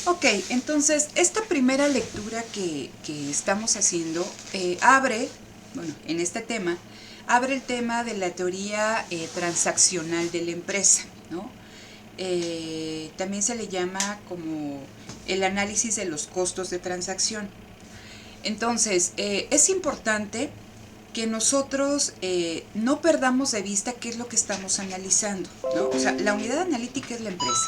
Ok, entonces esta primera lectura que estamos haciendo bueno, en este tema, abre el tema de la teoría transaccional de la empresa, ¿no? También se le llama como el análisis de los costos de transacción. Entonces, es importante que nosotros no perdamos de vista qué es lo que estamos analizando, ¿no? O sea, la unidad analítica es la empresa.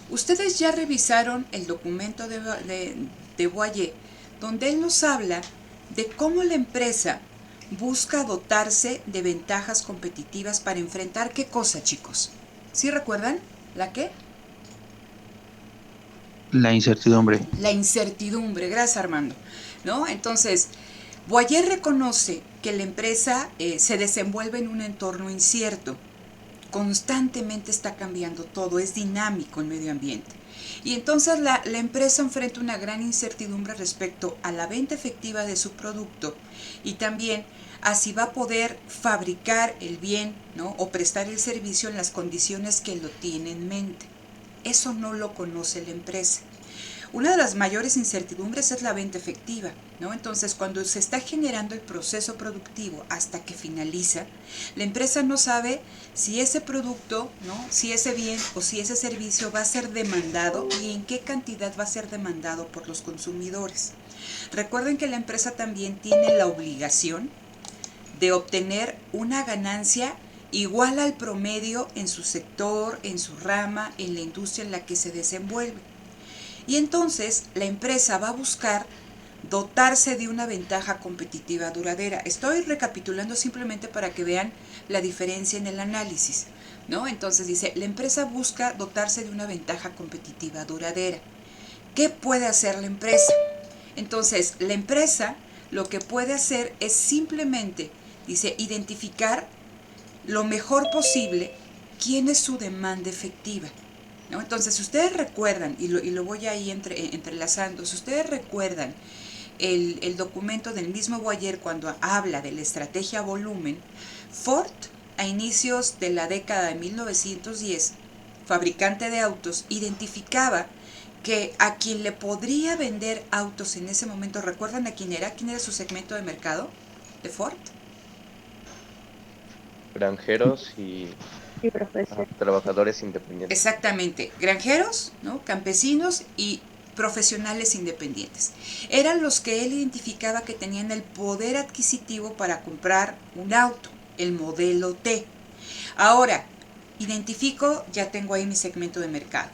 Ustedes ya revisaron el documento de Boyer, donde él nos habla de cómo la empresa busca dotarse de ventajas competitivas para enfrentar qué cosa, chicos. ¿Sí recuerdan? ¿La qué? La incertidumbre. La incertidumbre, gracias Armando. ¿No? Entonces, Boyer reconoce que la empresa se desenvuelve en un entorno incierto, constantemente está cambiando todo, es dinámico el medio ambiente. Y entonces la empresa enfrenta una gran incertidumbre respecto a la venta efectiva de su producto y también a si va a poder fabricar el bien, ¿no? O prestar el servicio en las condiciones que lo tiene en mente. Eso no lo conoce la empresa. Una de las mayores incertidumbres es la venta efectiva, ¿no? Entonces, cuando se está generando el proceso productivo hasta que finaliza, la empresa no sabe si ese producto, ¿no? Si ese bien o si ese servicio va a ser demandado y en qué cantidad va a ser demandado por los consumidores. Recuerden que la empresa también tiene la obligación de obtener una ganancia igual al promedio en su sector, en su rama, en la industria en la que se desenvuelve. Y entonces la empresa va a buscar dotarse de una ventaja competitiva duradera. Estoy recapitulando simplemente para que vean la diferencia en el análisis, ¿no? Entonces dice, la empresa busca dotarse de una ventaja competitiva duradera. ¿Qué puede hacer la empresa? Entonces, la empresa lo que puede hacer es simplemente, dice, identificar lo mejor posible quién es su demanda efectiva. ¿No? Entonces, si ustedes recuerdan, y lo voy ahí entrelazando, si ustedes recuerdan el documento del mismo Boyer cuando habla de la estrategia volumen, Ford, a inicios de la década de 1910, fabricante de autos, identificaba que a quien le podría vender autos en ese momento, ¿recuerdan a quién era? ¿Quién era su segmento de mercado de Ford? Granjeros y Sí, profesor. trabajadores independientes. Exactamente, granjeros, ¿no? Campesinos y profesionales independientes. Eran los que él identificaba que tenían el poder adquisitivo para comprar un auto, el modelo T. Ahora, identifico, ya tengo ahí mi segmento de mercado.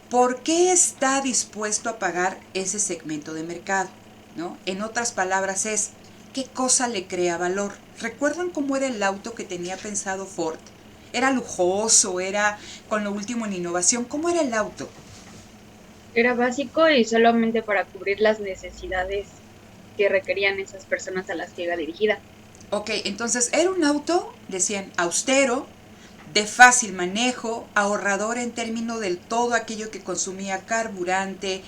¿Por qué está dispuesto a pagar ese segmento de mercado? ¿No? En otras palabras es, ¿qué cosa le crea valor? ¿Recuerdan cómo era el auto que tenía pensado Ford? Era lujoso, era con lo último en innovación. ¿Cómo era el auto? Era básico y solamente para cubrir las necesidades que requerían esas personas a las que iba dirigida. Ok, entonces era un auto, decían, austero, de fácil manejo, ahorrador en términos de todo aquello que consumía carburante,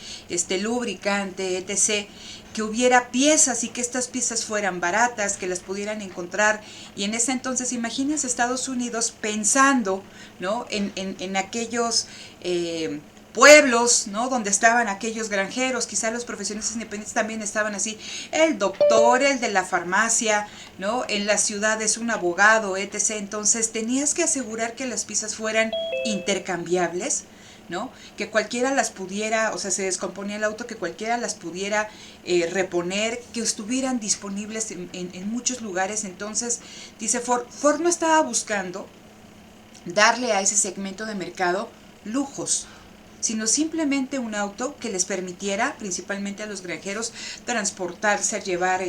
lubricante, etc. Que hubiera piezas y que estas piezas fueran baratas, que las pudieran encontrar. Y en ese entonces, imagínense Estados Unidos pensando, ¿no? en aquellos pueblos, ¿no? Donde estaban aquellos granjeros, quizás los profesionistas independientes también estaban así, el doctor, el de la farmacia, ¿no? En las ciudades un abogado, etc. Entonces tenías que asegurar que las piezas fueran intercambiables, ¿no? Que cualquiera las pudiera, o sea, se descomponía el auto, que cualquiera las pudiera reponer, que estuvieran disponibles en muchos lugares. Entonces, dice Ford no estaba buscando darle a ese segmento de mercado lujos, sino simplemente un auto que les permitiera, principalmente a los granjeros, transportarse, llevar,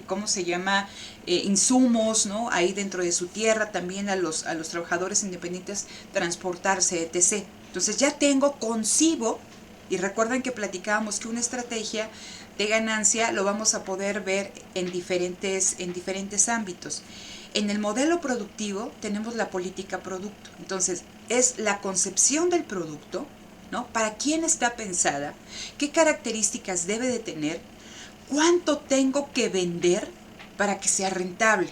¿cómo se llama? Insumos, ¿no? Ahí dentro de su tierra, también a los trabajadores independientes, transportarse, etc. Entonces ya tengo, concibo, y recuerden que platicábamos que una estrategia de ganancia lo vamos a poder ver en diferentes ámbitos. En el modelo productivo tenemos la política producto. Entonces, es la concepción del producto, ¿no? ¿Para quién está pensada? ¿Qué características debe de tener? ¿Cuánto tengo que vender para que sea rentable?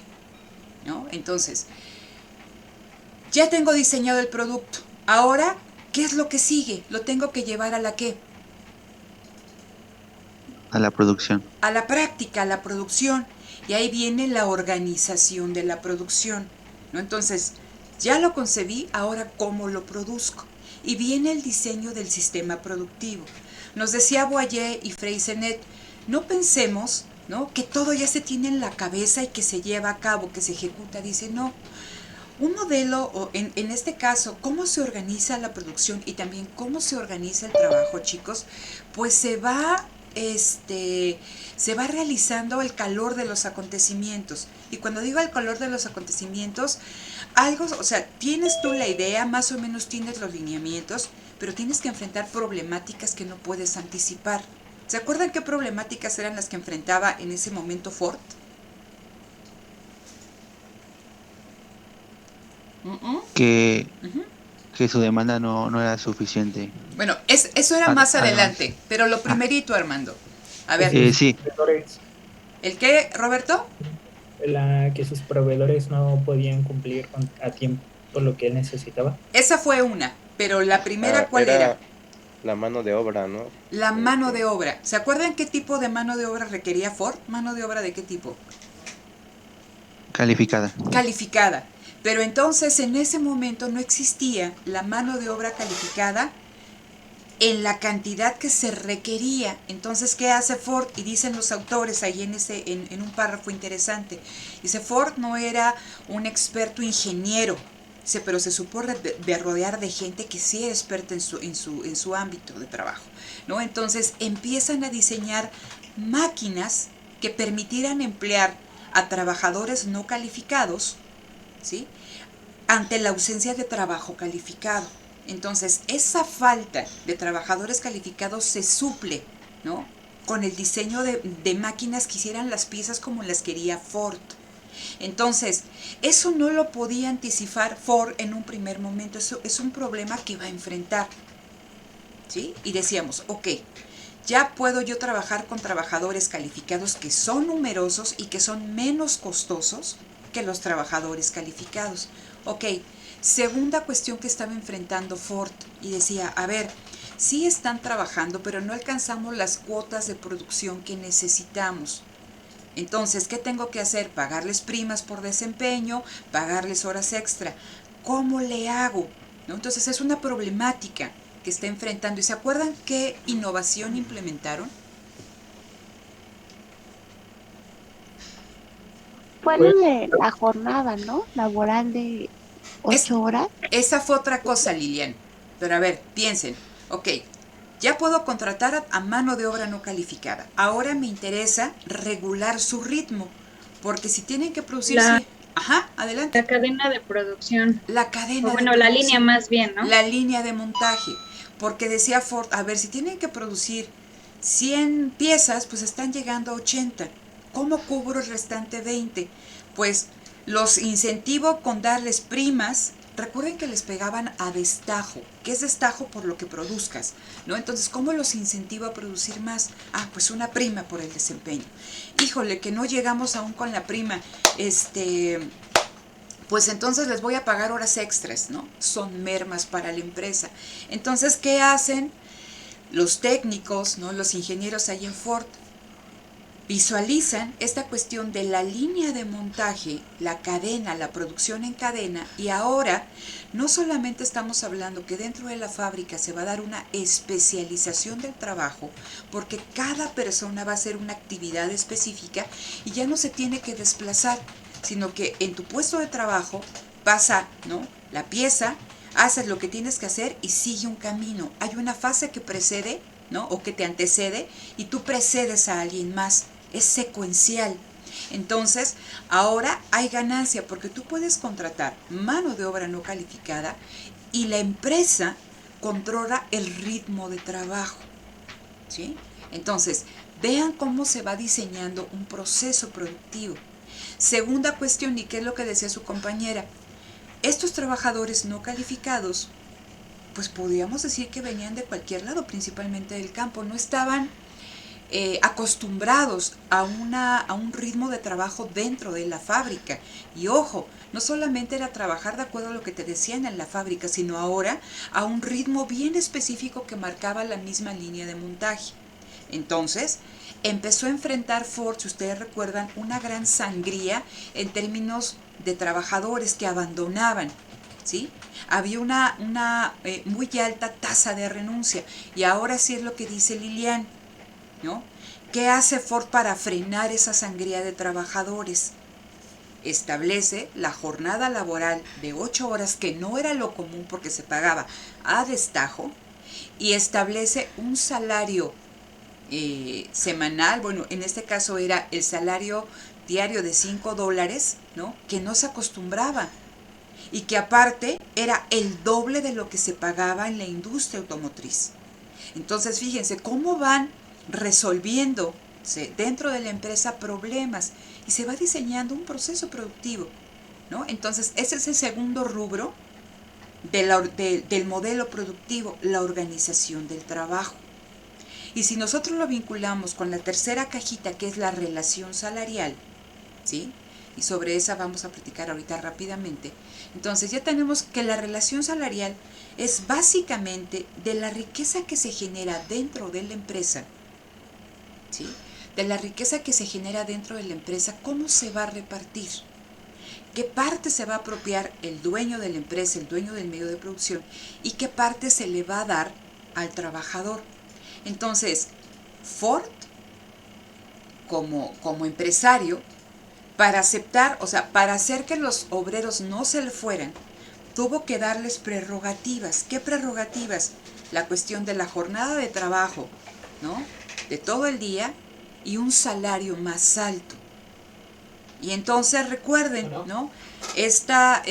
¿No? Entonces, ya tengo diseñado el producto. Ahora ¿Qué es lo que sigue? Lo tengo que llevar a la ¿qué? A la producción. A la práctica, a la producción. Y ahí viene la organización de la producción, ¿no? Entonces, ya lo concebí, ahora ¿cómo lo produzco? Y viene el diseño del sistema productivo. Nos decía Boyer y Freysenet, no pensemos, ¿no?, que todo ya se tiene en la cabeza y que se lleva a cabo, que se ejecuta. Dice, no, un modelo, o en este caso, cómo se organiza la producción y también cómo se organiza el trabajo, chicos, pues se va realizando al calor de los acontecimientos. Y cuando digo al calor de los acontecimientos, algo, o sea, tienes tú la idea, más o menos tienes los lineamientos, pero tienes que enfrentar problemáticas que no puedes anticipar. ¿Se acuerdan qué problemáticas eran las que enfrentaba en ese momento Ford? Que su demanda no era suficiente. Bueno, eso era más adelante, pero lo primerito, Armando. A ver. Sí. ¿El qué, Roberto? Que sus proveedores no podían cumplir a tiempo lo que él necesitaba. Esa fue una, pero la primera, ¿cuál era? La mano de obra, ¿no? La mano de obra. ¿Se acuerdan qué tipo de mano de obra requería Ford? ¿Mano de obra de qué tipo? Calificada. Calificada. Pero entonces en ese momento no existía la mano de obra calificada en la cantidad que se requería. Entonces, ¿qué hace Ford? Y dicen los autores ahí en un párrafo interesante. Dice, Ford no era un experto ingeniero, pero se supo de rodear de gente que sí era experta en su ámbito de trabajo, ¿no? Entonces empiezan a diseñar máquinas que permitieran emplear a trabajadores no calificados, ¿sí?, ante la ausencia de trabajo calificado. Entonces, esa falta de trabajadores calificados se suple, ¿no?, con el diseño de máquinas que hicieran las piezas como las quería Ford. Entonces, eso no lo podía anticipar Ford en un primer momento. Eso es un problema que va a enfrentar, ¿sí? Y decíamos, ok, ya puedo yo trabajar con trabajadores calificados que son numerosos y que son menos costosos que los trabajadores calificados. Ok, segunda cuestión que estaba enfrentando Ford, y decía, a ver, sí están trabajando, pero no alcanzamos las cuotas de producción que necesitamos. Entonces, ¿qué tengo que hacer? Pagarles primas por desempeño, pagarles horas extra. ¿Cómo le hago? ¿No? Entonces, es una problemática que está enfrentando. ¿Y se acuerdan qué innovación implementaron? Fue lo de la jornada, ¿no? Laboral de 8 horas. Esa fue otra cosa, Lilian. Pero a ver, piensen. Ok, ya puedo contratar a mano de obra no calificada. Ahora me interesa regular su ritmo. Porque si tienen que producir... Ajá, adelante. La cadena de producción. La cadena de producción. La línea más bien, ¿no? La línea de montaje. Porque decía Ford, a ver, si tienen que producir 100 piezas, pues están llegando a 80. ¿Cómo cubro el restante 20? Pues los incentivo con darles primas. Recuerden que les pegaban a destajo. ¿Qué es destajo? Por lo que produzcas, ¿no? Entonces, ¿cómo los incentivo a producir más? Ah, pues una prima por el desempeño. Híjole, que no llegamos aún con la prima. Pues entonces les voy a pagar horas extras, ¿no? Son mermas para la empresa. Entonces, ¿qué hacen los técnicos, ¿no?, los ingenieros ahí en Ford? Visualizan esta cuestión de la línea de montaje, la cadena, la producción en cadena, y ahora no solamente estamos hablando que dentro de la fábrica se va a dar una especialización del trabajo, porque cada persona va a hacer una actividad específica y ya no se tiene que desplazar, sino que en tu puesto de trabajo pasa, ¿no?, la pieza, haces lo que tienes que hacer y sigue un camino. Hay una fase que precede, ¿no?, o que te antecede, y tú precedes a alguien más. Es secuencial. Entonces, ahora hay ganancia porque tú puedes contratar mano de obra no calificada y la empresa controla el ritmo de trabajo, ¿sí? Entonces, vean cómo se va diseñando un proceso productivo. Segunda cuestión, y qué es lo que decía su compañera, estos trabajadores no calificados, pues podríamos decir que venían de cualquier lado, principalmente del campo, no estaban acostumbrados a un ritmo de trabajo dentro de la fábrica. Y ojo, no solamente era trabajar de acuerdo a lo que te decían en la fábrica, sino ahora a un ritmo bien específico que marcaba la misma línea de montaje. Entonces, empezó a enfrentar Ford, si ustedes recuerdan, una gran sangría en términos de trabajadores que abandonaban, ¿sí? Había una muy alta tasa de renuncia. Y ahora sí es lo que dice Lilian, ¿no? ¿Qué hace Ford para frenar esa sangría de trabajadores? Establece la jornada laboral de 8 horas, que no era lo común porque se pagaba a destajo, y establece un salario semanal, bueno, en este caso era el salario diario de $5, ¿no? Que no se acostumbraba y que aparte era el doble de lo que se pagaba en la industria automotriz. Entonces, fíjense cómo van resolviendo dentro de la empresa problemas y se va diseñando un proceso productivo, ¿no? Entonces, ese es el segundo rubro del modelo productivo, la organización del trabajo. Y si nosotros lo vinculamos con la tercera cajita, que es la relación salarial, ¿sí? Y sobre esa vamos a platicar ahorita rápidamente. Entonces ya tenemos que la relación salarial es básicamente de la riqueza que se genera dentro de la empresa, ¿sí? De la riqueza que se genera dentro de la empresa, ¿cómo se va a repartir? ¿Qué parte se va a apropiar el dueño de la empresa, el dueño del medio de producción? ¿Y qué parte se le va a dar al trabajador? Entonces, Ford, como empresario, para aceptar, o sea, para hacer que los obreros no se le fueran, tuvo que darles prerrogativas. ¿Qué prerrogativas? La cuestión de la jornada de trabajo, ¿no? De todo el día y un salario más alto. Y entonces recuerden, ¿no? Este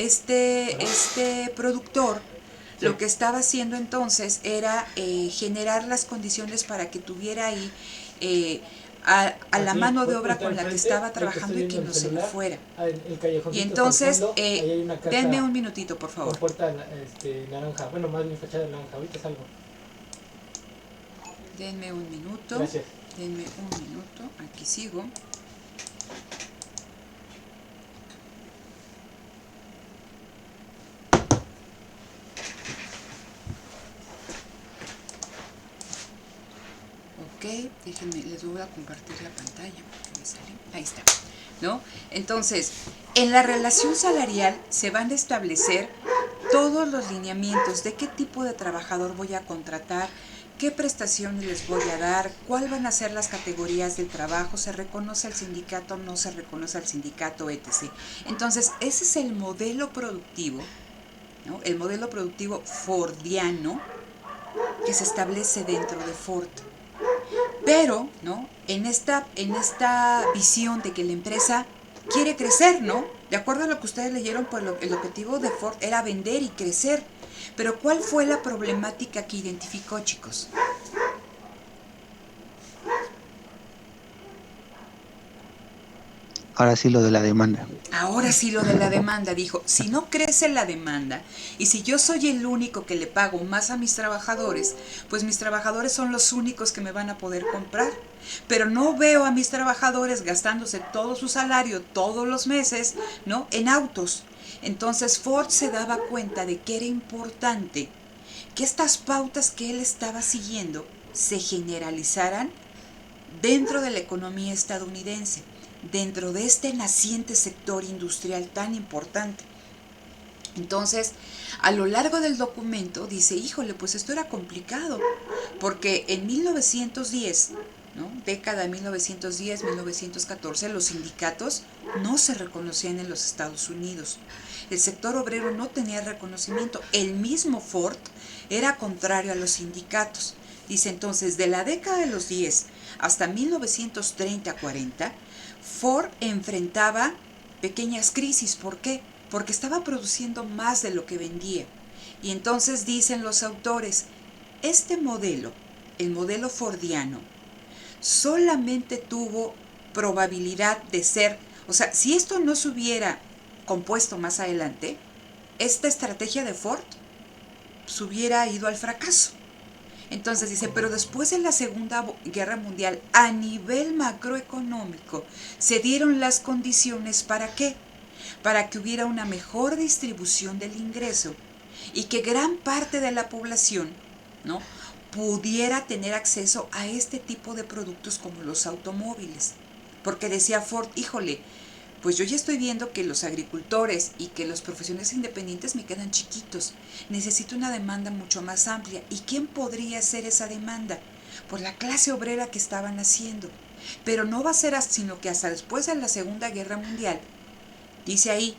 productor, sí, lo que estaba haciendo entonces era generar las condiciones para que tuviera ahí a la mano de obra con la que estaba trabajando y que no se le fuera. Y entonces, denme un minutito, por favor. Con puerta naranja, bueno, más bien fachada naranja, ahorita salgo. Denme un minuto. Gracias. Denme un minuto, aquí sigo. Ok, déjenme, les voy a compartir la pantalla porque me sale. Ahí está, ¿no? Entonces, en la relación salarial se van a establecer todos los lineamientos de qué tipo de trabajador voy a contratar, qué prestaciones les voy a dar, cuáles van a ser las categorías del trabajo, se reconoce al sindicato, no se reconoce al sindicato, etc. Entonces, ese es el modelo productivo, ¿no? El modelo productivo fordiano que se establece dentro de Ford. Pero, ¿no? En esta visión de que la empresa quiere crecer, ¿no? De acuerdo a lo que ustedes leyeron, pues el objetivo de Ford era vender y crecer. Pero ¿cuál fue la problemática que identificó, chicos? Ahora sí lo de la demanda. Ahora sí lo de la demanda, dijo, si no crece la demanda y si yo soy el único que le pago más a mis trabajadores, pues mis trabajadores son los únicos que me van a poder comprar. Pero no veo a mis trabajadores gastándose todo su salario todos los meses, ¿no? En autos. Entonces Ford se daba cuenta de que era importante que estas pautas que él estaba siguiendo se generalizaran dentro de la economía estadounidense, dentro de este naciente sector industrial tan importante. Entonces, a lo largo del documento dice, híjole, pues esto era complicado, porque en 1910, ¿no? Década de 1910, 1914, los sindicatos no se reconocían en los Estados Unidos. El sector obrero no tenía reconocimiento. El mismo Ford era contrario a los sindicatos. Dice entonces, de la década de los 10 hasta 1930-40, Ford enfrentaba pequeñas crisis. ¿Por qué? Porque estaba produciendo más de lo que vendía. Y entonces dicen los autores, este modelo, el modelo fordiano, solamente tuvo probabilidad de ser, o sea, si esto no se hubiera compuesto más adelante, esta estrategia de Ford se hubiera ido al fracaso. Entonces dice, pero después de la Segunda Guerra Mundial, a nivel macroeconómico, se dieron las condiciones ¿para qué? Para que hubiera una mejor distribución del ingreso y que gran parte de la población, ¿no?, pudiera tener acceso a este tipo de productos como los automóviles. Porque decía Ford, híjole, pues yo ya estoy viendo que los agricultores y que los profesionales independientes me quedan chiquitos. Necesito una demanda mucho más amplia. ¿Y quién podría hacer esa demanda? Pues la clase obrera que estaban haciendo. Pero no va a ser así, sino que hasta después de la Segunda Guerra Mundial, dice ahí,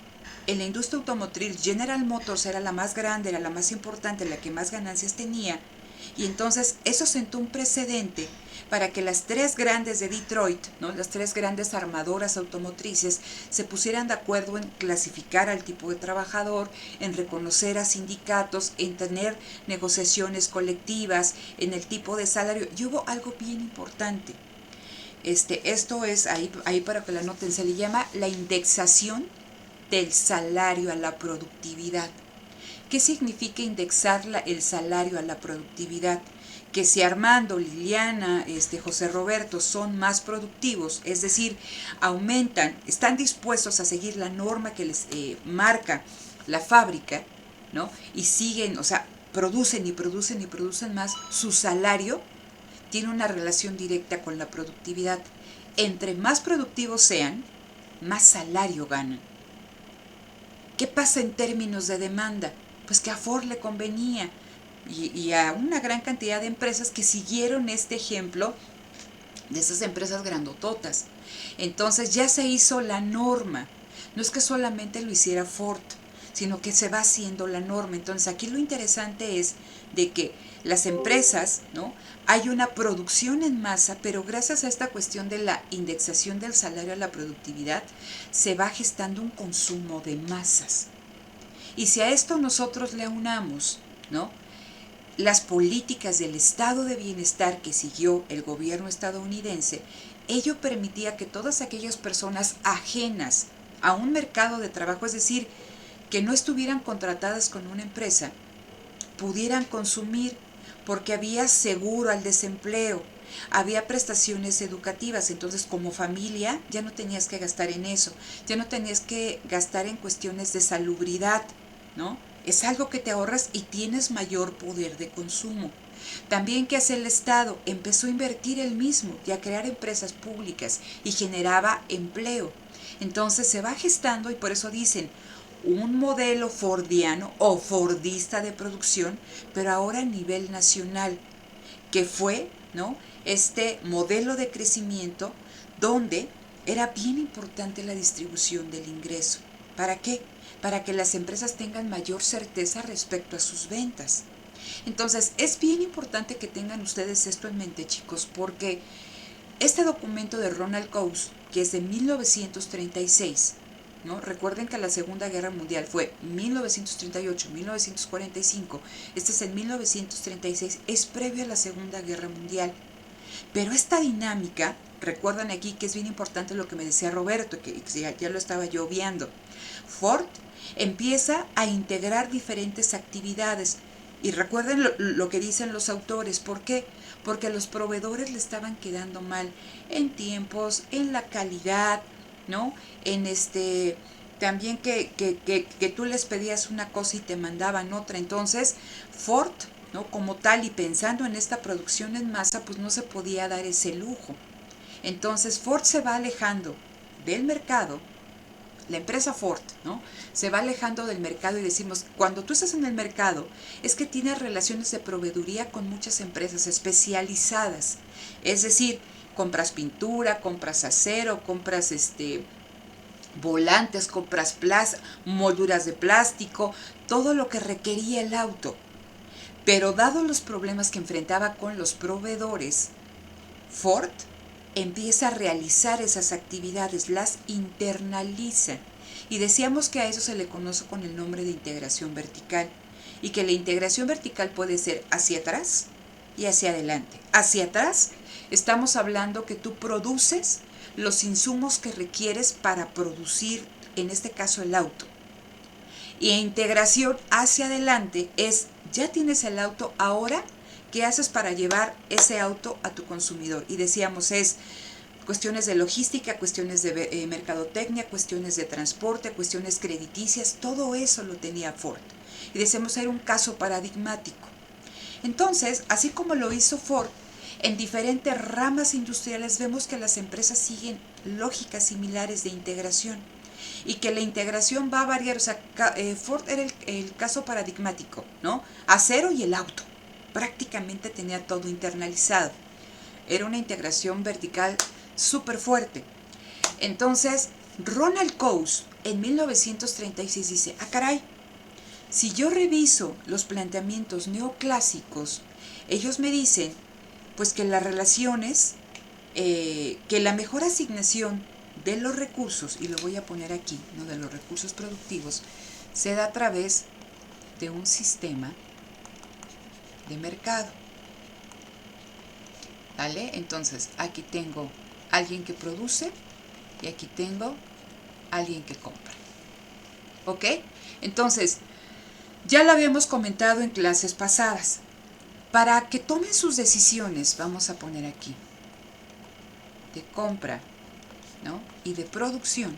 en la industria automotriz General Motors era la más grande, era la más importante, la que más ganancias tenía. Y entonces eso sentó un precedente para que las tres grandes de Detroit, ¿no?, las tres grandes armadoras automotrices, se pusieran de acuerdo en clasificar al tipo de trabajador, en reconocer a sindicatos, en tener negociaciones colectivas, en el tipo de salario. Y hubo algo bien importante. Esto es, ahí para que la noten, se le llama la indexación del salario a la productividad. ¿Qué significa indexar el salario a la productividad? Que si Armando, Liliana, José Roberto son más productivos, es decir, aumentan, están dispuestos a seguir la norma que les marca la fábrica, ¿no?, y siguen, o sea, producen y producen y producen más, su salario tiene una relación directa con la productividad. Entre más productivos sean, más salario ganan. ¿Qué pasa en términos de demanda? Pues que a Ford le convenía y a una gran cantidad de empresas que siguieron este ejemplo de esas empresas grandototas. Entonces ya se hizo la norma. No es que solamente lo hiciera Ford, sino que se va haciendo la norma. Entonces aquí lo interesante es de que las empresas, ¿no?, hay una producción en masa, pero gracias a esta cuestión de la indexación del salario a la productividad, se va gestando un consumo de masas. Y si a esto nosotros le aunamos, ¿no?, las políticas del estado de bienestar que siguió el gobierno estadounidense, ello permitía que todas aquellas personas ajenas a un mercado de trabajo, es decir, que no estuvieran contratadas con una empresa, pudieran consumir, porque había seguro al desempleo, había prestaciones educativas. Entonces, como familia ya no tenías que gastar en eso, ya no tenías que gastar en cuestiones de salubridad, ¿no? Es algo que te ahorras y tienes mayor poder de consumo. También, ¿qué hace el Estado? Empezó a invertir él mismo y a crear empresas públicas y generaba empleo. Entonces se va gestando, y por eso dicen un modelo fordiano o fordista de producción, pero ahora a nivel nacional, que fue, ¿no?, este modelo de crecimiento donde era bien importante la distribución del ingreso. ¿Para qué? Para que las empresas tengan mayor certeza respecto a sus ventas. Entonces, es bien importante que tengan ustedes esto en mente, chicos, porque este documento de Ronald Coase, que es de 1936, ¿no? Recuerden que la Segunda Guerra Mundial fue 1938-1945, este es en 1936, es previo a la Segunda Guerra Mundial. Pero esta dinámica, recuerdan aquí que es bien importante lo que me decía Roberto, que ya lo estaba yo viendo. Ford empieza a integrar diferentes actividades. Y recuerden lo que dicen los autores. ¿Por qué? Porque los proveedores le estaban quedando mal en tiempos, en la calidad, ¿no? En también que tú les pedías una cosa y te mandaban otra. Entonces, Ford, ¿no?, como tal, y pensando en esta producción en masa, pues no se podía dar ese lujo. Entonces, Ford se va alejando del mercado. La empresa Ford, ¿no?, se va alejando del mercado, y decimos, cuando tú estás en el mercado, es que tienes relaciones de proveeduría con muchas empresas especializadas. Es decir, compras pintura, compras acero, compras volantes, compras molduras de plástico, todo lo que requería el auto. Pero dado los problemas que enfrentaba con los proveedores, Ford empieza a realizar esas actividades, las internaliza. Y decíamos que a eso se le conoce con el nombre de integración vertical. Y que la integración vertical puede ser hacia atrás y hacia adelante. Hacia atrás estamos hablando que tú produces los insumos que requieres para producir, en este caso, el auto. Y integración hacia adelante es, ya tienes el auto, ahora, ¿Qué haces para llevar ese auto a tu consumidor? Y decíamos, es cuestiones de logística, cuestiones de mercadotecnia, cuestiones de transporte, cuestiones crediticias, todo eso lo tenía Ford. Y decíamos, era un caso paradigmático. Entonces, así como lo hizo Ford, en diferentes ramas industriales vemos que las empresas siguen lógicas similares de integración y que la integración va a variar. O sea, Ford era el caso paradigmático, ¿no? Acero y el auto. Prácticamente tenía todo internalizado. Era una integración vertical súper fuerte. Entonces, Ronald Coase en 1936 dice, caray, si yo reviso los planteamientos neoclásicos, ellos me dicen pues que las relaciones, que la mejor asignación de los recursos, y lo voy a poner aquí, ¿no? De los recursos productivos, se da a través de un sistema de mercado. ¿Vale? Entonces, aquí tengo alguien que produce y aquí tengo alguien que compra. ¿Ok? Entonces, ya lo habíamos comentado en clases pasadas. Para que tomen sus decisiones, vamos a poner aquí, de compra, ¿no? Y de producción,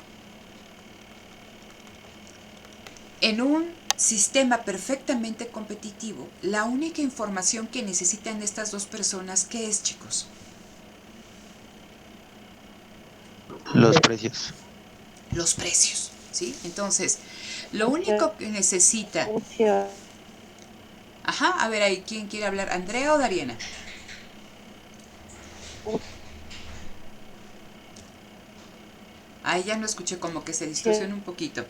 en un sistema perfectamente competitivo, la única información que necesitan estas dos personas, ¿qué es, chicos? Los precios. Los precios, ¿sí? Entonces, lo único que necesita... Ajá, a ver ahí, ¿quién quiere hablar? ¿Andrea o Dariena? Ahí ya no escuché, como que se distorsiona un poquito.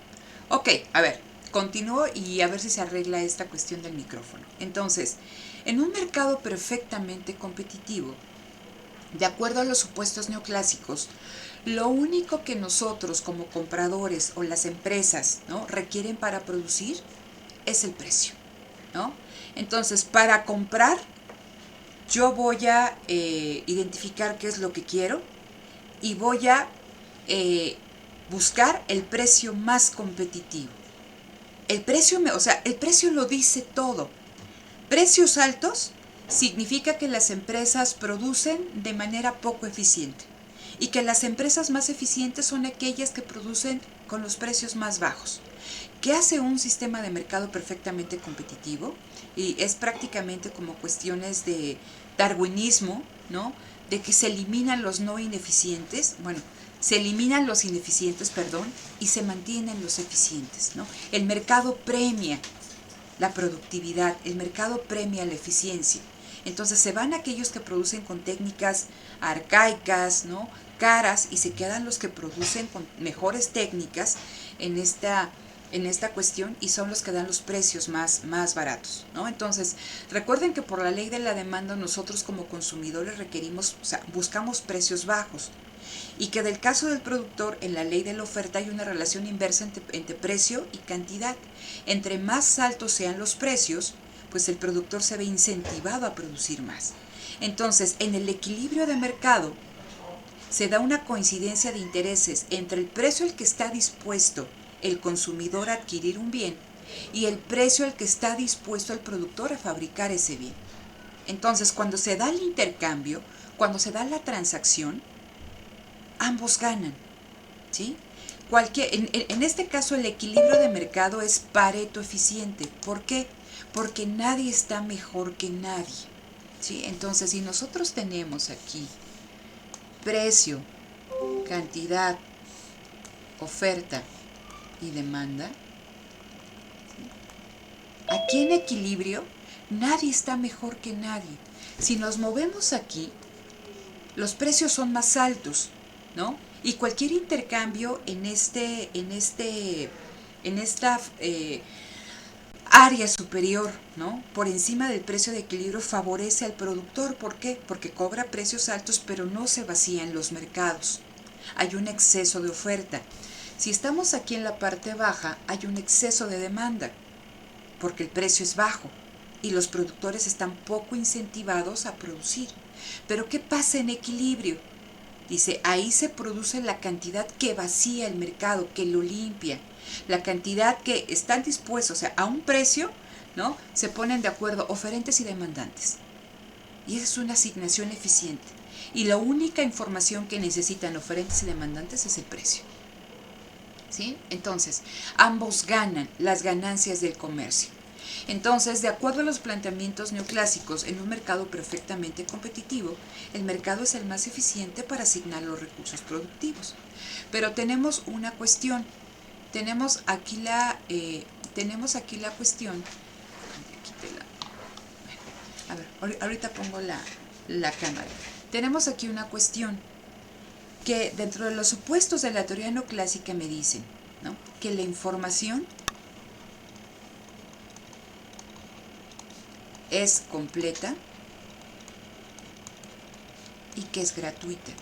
Ok, a ver, continúo y a ver si se arregla esta cuestión del micrófono. Entonces, en un mercado perfectamente competitivo, de acuerdo a los supuestos neoclásicos, lo único que nosotros como compradores o las empresas, ¿no?, requieren para producir es el precio, ¿no? Entonces, para comprar, yo voy a identificar qué es lo que quiero y voy a buscar el precio más competitivo. El precio, el precio lo dice todo. Precios altos significa que las empresas producen de manera poco eficiente y que las empresas más eficientes son aquellas que producen con los precios más bajos. ¿Qué hace un sistema de mercado perfectamente competitivo? Y es prácticamente como cuestiones de darwinismo, ¿no? De que se eliminan los no ineficientes, se eliminan los ineficientes, y se mantienen los eficientes, ¿no? El mercado premia la productividad, el mercado premia la eficiencia. Entonces se van aquellos que producen con técnicas arcaicas, ¿no?, caras, y se quedan los que producen con mejores técnicas en esta cuestión, y son los que dan los precios más baratos, ¿no? Entonces, recuerden que por la ley de la demanda nosotros como consumidores requerimos, buscamos precios bajos, y que del caso del productor, en la ley de la oferta hay una relación inversa entre precio y cantidad. Entre más altos sean los precios, pues el productor se ve incentivado a producir más. Entonces, en el equilibrio de mercado, se da una coincidencia de intereses entre el precio al que está dispuesto el consumidor a adquirir un bien y el precio al que está dispuesto el productor a fabricar ese bien. Entonces, cuando se da el intercambio, cuando se da la transacción, ambos ganan, ¿sí? En este caso, el equilibrio de mercado es Pareto eficiente. ¿Por qué? Porque nadie está mejor que nadie, ¿sí? Entonces, si nosotros tenemos aquí precio, cantidad, oferta y demanda, ¿sí?, aquí en equilibrio nadie está mejor que nadie. Si nos movemos aquí, los precios son más altos, ¿no? Y cualquier intercambio en esta área superior, ¿no?, por encima del precio de equilibrio, favorece al productor. ¿Por qué? Porque cobra precios altos, pero no se vacían los mercados. Hay un exceso de oferta. Si estamos aquí en la parte baja, hay un exceso de demanda, porque el precio es bajo y los productores están poco incentivados a producir. Pero ¿qué pasa en equilibrio? Dice, ahí se produce la cantidad que vacía el mercado, que lo limpia. La cantidad que están dispuestos, a un precio, ¿no?, se ponen de acuerdo oferentes y demandantes. Y esa es una asignación eficiente. Y la única información que necesitan oferentes y demandantes es el precio. ¿Sí? Entonces, ambos ganan las ganancias del comercio. Entonces, de acuerdo a los planteamientos neoclásicos, en un mercado perfectamente competitivo, el mercado es el más eficiente para asignar los recursos productivos. Pero tenemos una cuestión. Tenemos aquí la cuestión. A ver, ahorita pongo la cámara. Tenemos aquí una cuestión que dentro de los supuestos de la teoría neoclásica me dicen, ¿no?, que la información es completa y que es gratuita.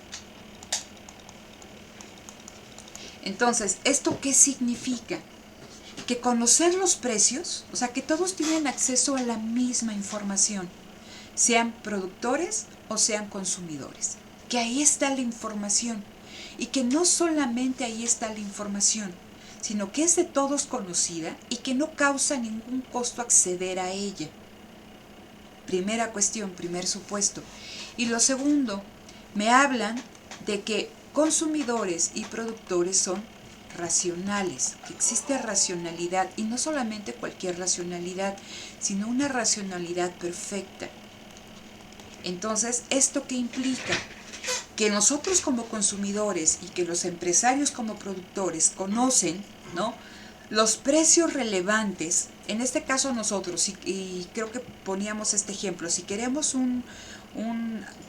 Entonces, ¿esto qué significa? Que conocer los precios, o sea, que todos tienen acceso a la misma información, sean productores o sean consumidores, que ahí está la información, y que no solamente ahí está la información, sino que es de todos conocida y que no causa ningún costo acceder a ella. Primera cuestión, primer supuesto. Y lo segundo, me hablan de que consumidores y productores son racionales, que existe racionalidad, y no solamente cualquier racionalidad, sino una racionalidad perfecta. Entonces, ¿esto qué implica? Que nosotros como consumidores y que los empresarios como productores conocen, ¿no?, los precios relevantes. En este caso nosotros, y creo que poníamos este ejemplo, si queremos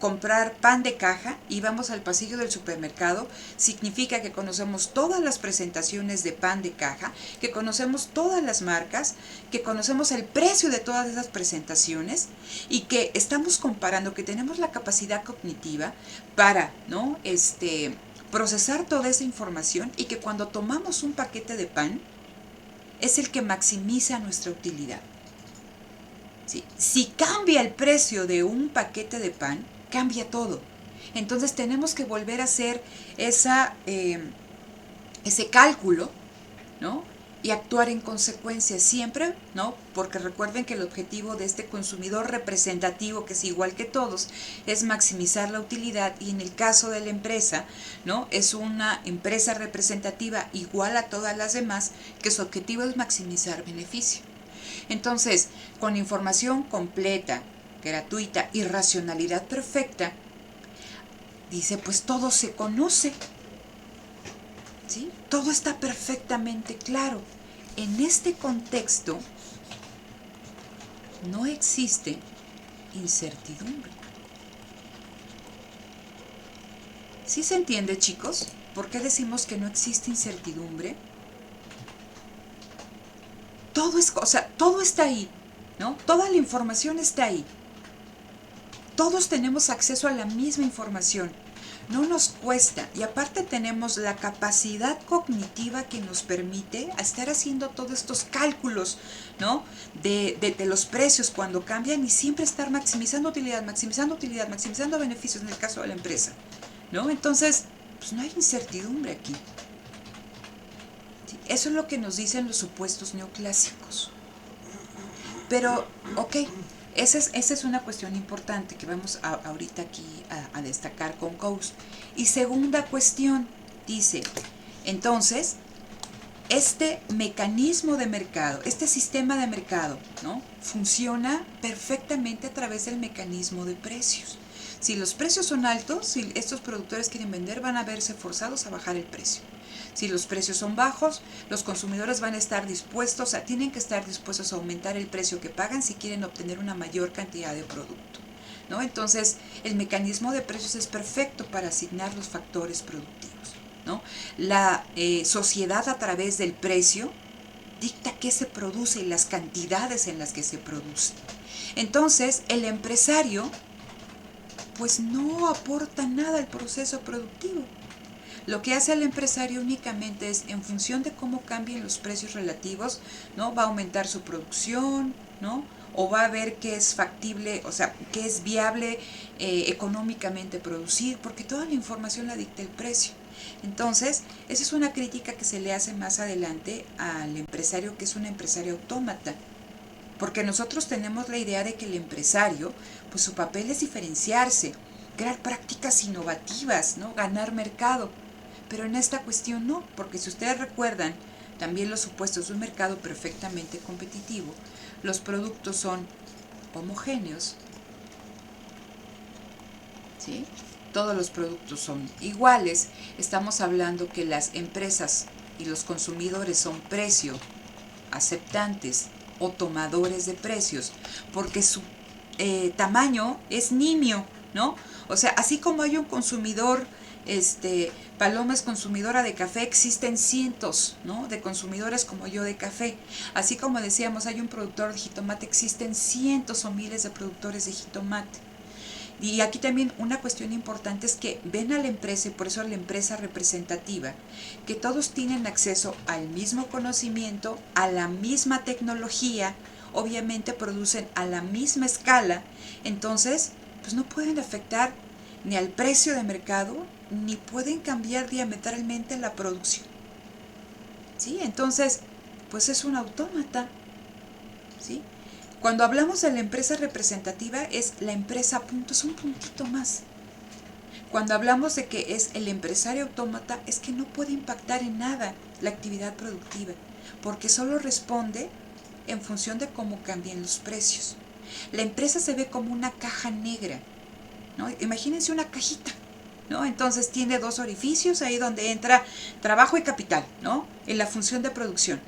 comprar pan de caja y vamos al pasillo del supermercado, significa que conocemos todas las presentaciones de pan de caja, que conocemos todas las marcas, que conocemos el precio de todas esas presentaciones, y que estamos comparando, que tenemos la capacidad cognitiva para, ¿no?, procesar toda esa información, y que cuando tomamos un paquete de pan es el que maximiza nuestra utilidad. ¿Sí? Si cambia el precio de un paquete de pan, cambia todo. Entonces tenemos que volver a hacer ese cálculo, ¿no?, y actuar en consecuencia siempre, ¿no?, porque recuerden que el objetivo de este consumidor representativo, que es igual que todos, es maximizar la utilidad, y en el caso de la empresa, ¿no?, es una empresa representativa igual a todas las demás, que su objetivo es maximizar beneficio. Entonces, con información completa, gratuita y racionalidad perfecta, dice, pues todo se conoce, ¿sí? Todo está perfectamente claro. En este contexto no existe incertidumbre. ¿Sí se entiende, chicos? ¿Por qué decimos que no existe incertidumbre? Todo está ahí, ¿no? Toda la información está ahí. Todos tenemos acceso a la misma información. No nos cuesta, y aparte tenemos la capacidad cognitiva que nos permite estar haciendo todos estos cálculos, ¿no?, de los precios cuando cambian, y siempre estar maximizando utilidad, maximizando beneficios en el caso de la empresa, ¿no? Entonces, pues no hay incertidumbre aquí. ¿Sí? Eso es lo que nos dicen los supuestos neoclásicos. Pero, ok, esa es una cuestión importante que vamos ahorita aquí a destacar con Coase. Y segunda cuestión, dice, entonces, este mecanismo de mercado, este sistema de mercado, ¿no?, funciona perfectamente a través del mecanismo de precios. Si los precios son altos, si estos productores quieren vender, van a verse forzados a bajar el precio. Si los precios son bajos, los consumidores van a estar dispuestos, tienen que estar dispuestos a aumentar el precio que pagan si quieren obtener una mayor cantidad de producto, ¿no? Entonces, el mecanismo de precios es perfecto para asignar los factores productivos, ¿no? La sociedad, a través del precio, dicta qué se produce y las cantidades en las que se produce. Entonces, el empresario, pues no aporta nada al proceso productivo. Lo que hace el empresario únicamente es, en función de cómo cambien los precios relativos, ¿no?, va a aumentar su producción, ¿no?, o va a ver qué es factible, o sea, qué es viable económicamente producir, porque toda la información la dicta el precio. Entonces, esa es una crítica que se le hace más adelante al empresario, que es un empresario autómata, Porque nosotros tenemos la idea de que el empresario, pues su papel es diferenciarse, crear prácticas innovativas, ¿no? Ganar mercado. Pero en esta cuestión no, porque si ustedes recuerdan también los supuestos de un mercado perfectamente competitivo, los productos son homogéneos, ¿sí? Todos los productos son iguales. Estamos hablando que las empresas y los consumidores son precio aceptantes o tomadores de precios, porque su tamaño es nimio, ¿no? O sea, así como hay un consumidor, Paloma es consumidora de café, existen cientos, ¿no? De consumidores como yo de café. Así como decíamos, hay un productor de jitomate, existen cientos o miles de productores de jitomate. Y aquí también una cuestión importante es que ven a la empresa, y por eso a la empresa representativa, que todos tienen acceso al mismo conocimiento, a la misma tecnología, obviamente producen a la misma escala, entonces pues no pueden afectar ni al precio de mercado, ni pueden cambiar diametralmente la producción. ¿Sí? Entonces, pues es un autómata. ¿Sí? Cuando hablamos de la empresa representativa es la empresa punto, es un puntito más. Cuando hablamos de que es el empresario autómata es que no puede impactar en nada la actividad productiva, porque solo responde en función de cómo cambian los precios. La empresa se ve como una caja negra, ¿no? Imagínense una cajita, ¿no? Entonces tiene dos orificios ahí donde entra trabajo y capital, ¿no? En la función de producción.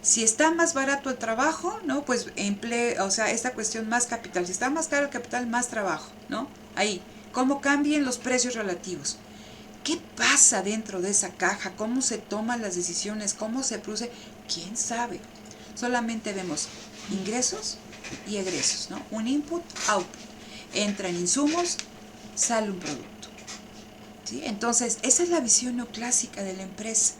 Si está más barato el trabajo, ¿no? Pues esta cuestión más capital. Si está más caro el capital, más trabajo, ¿no? Ahí, cómo cambian los precios relativos. ¿Qué pasa dentro de esa caja? ¿Cómo se toman las decisiones? ¿Cómo se produce? ¿Quién sabe? Solamente vemos ingresos y egresos, ¿no? Un input, output. Entran insumos, sale un producto. ¿Sí? Entonces, esa es la visión neoclásica de la empresa.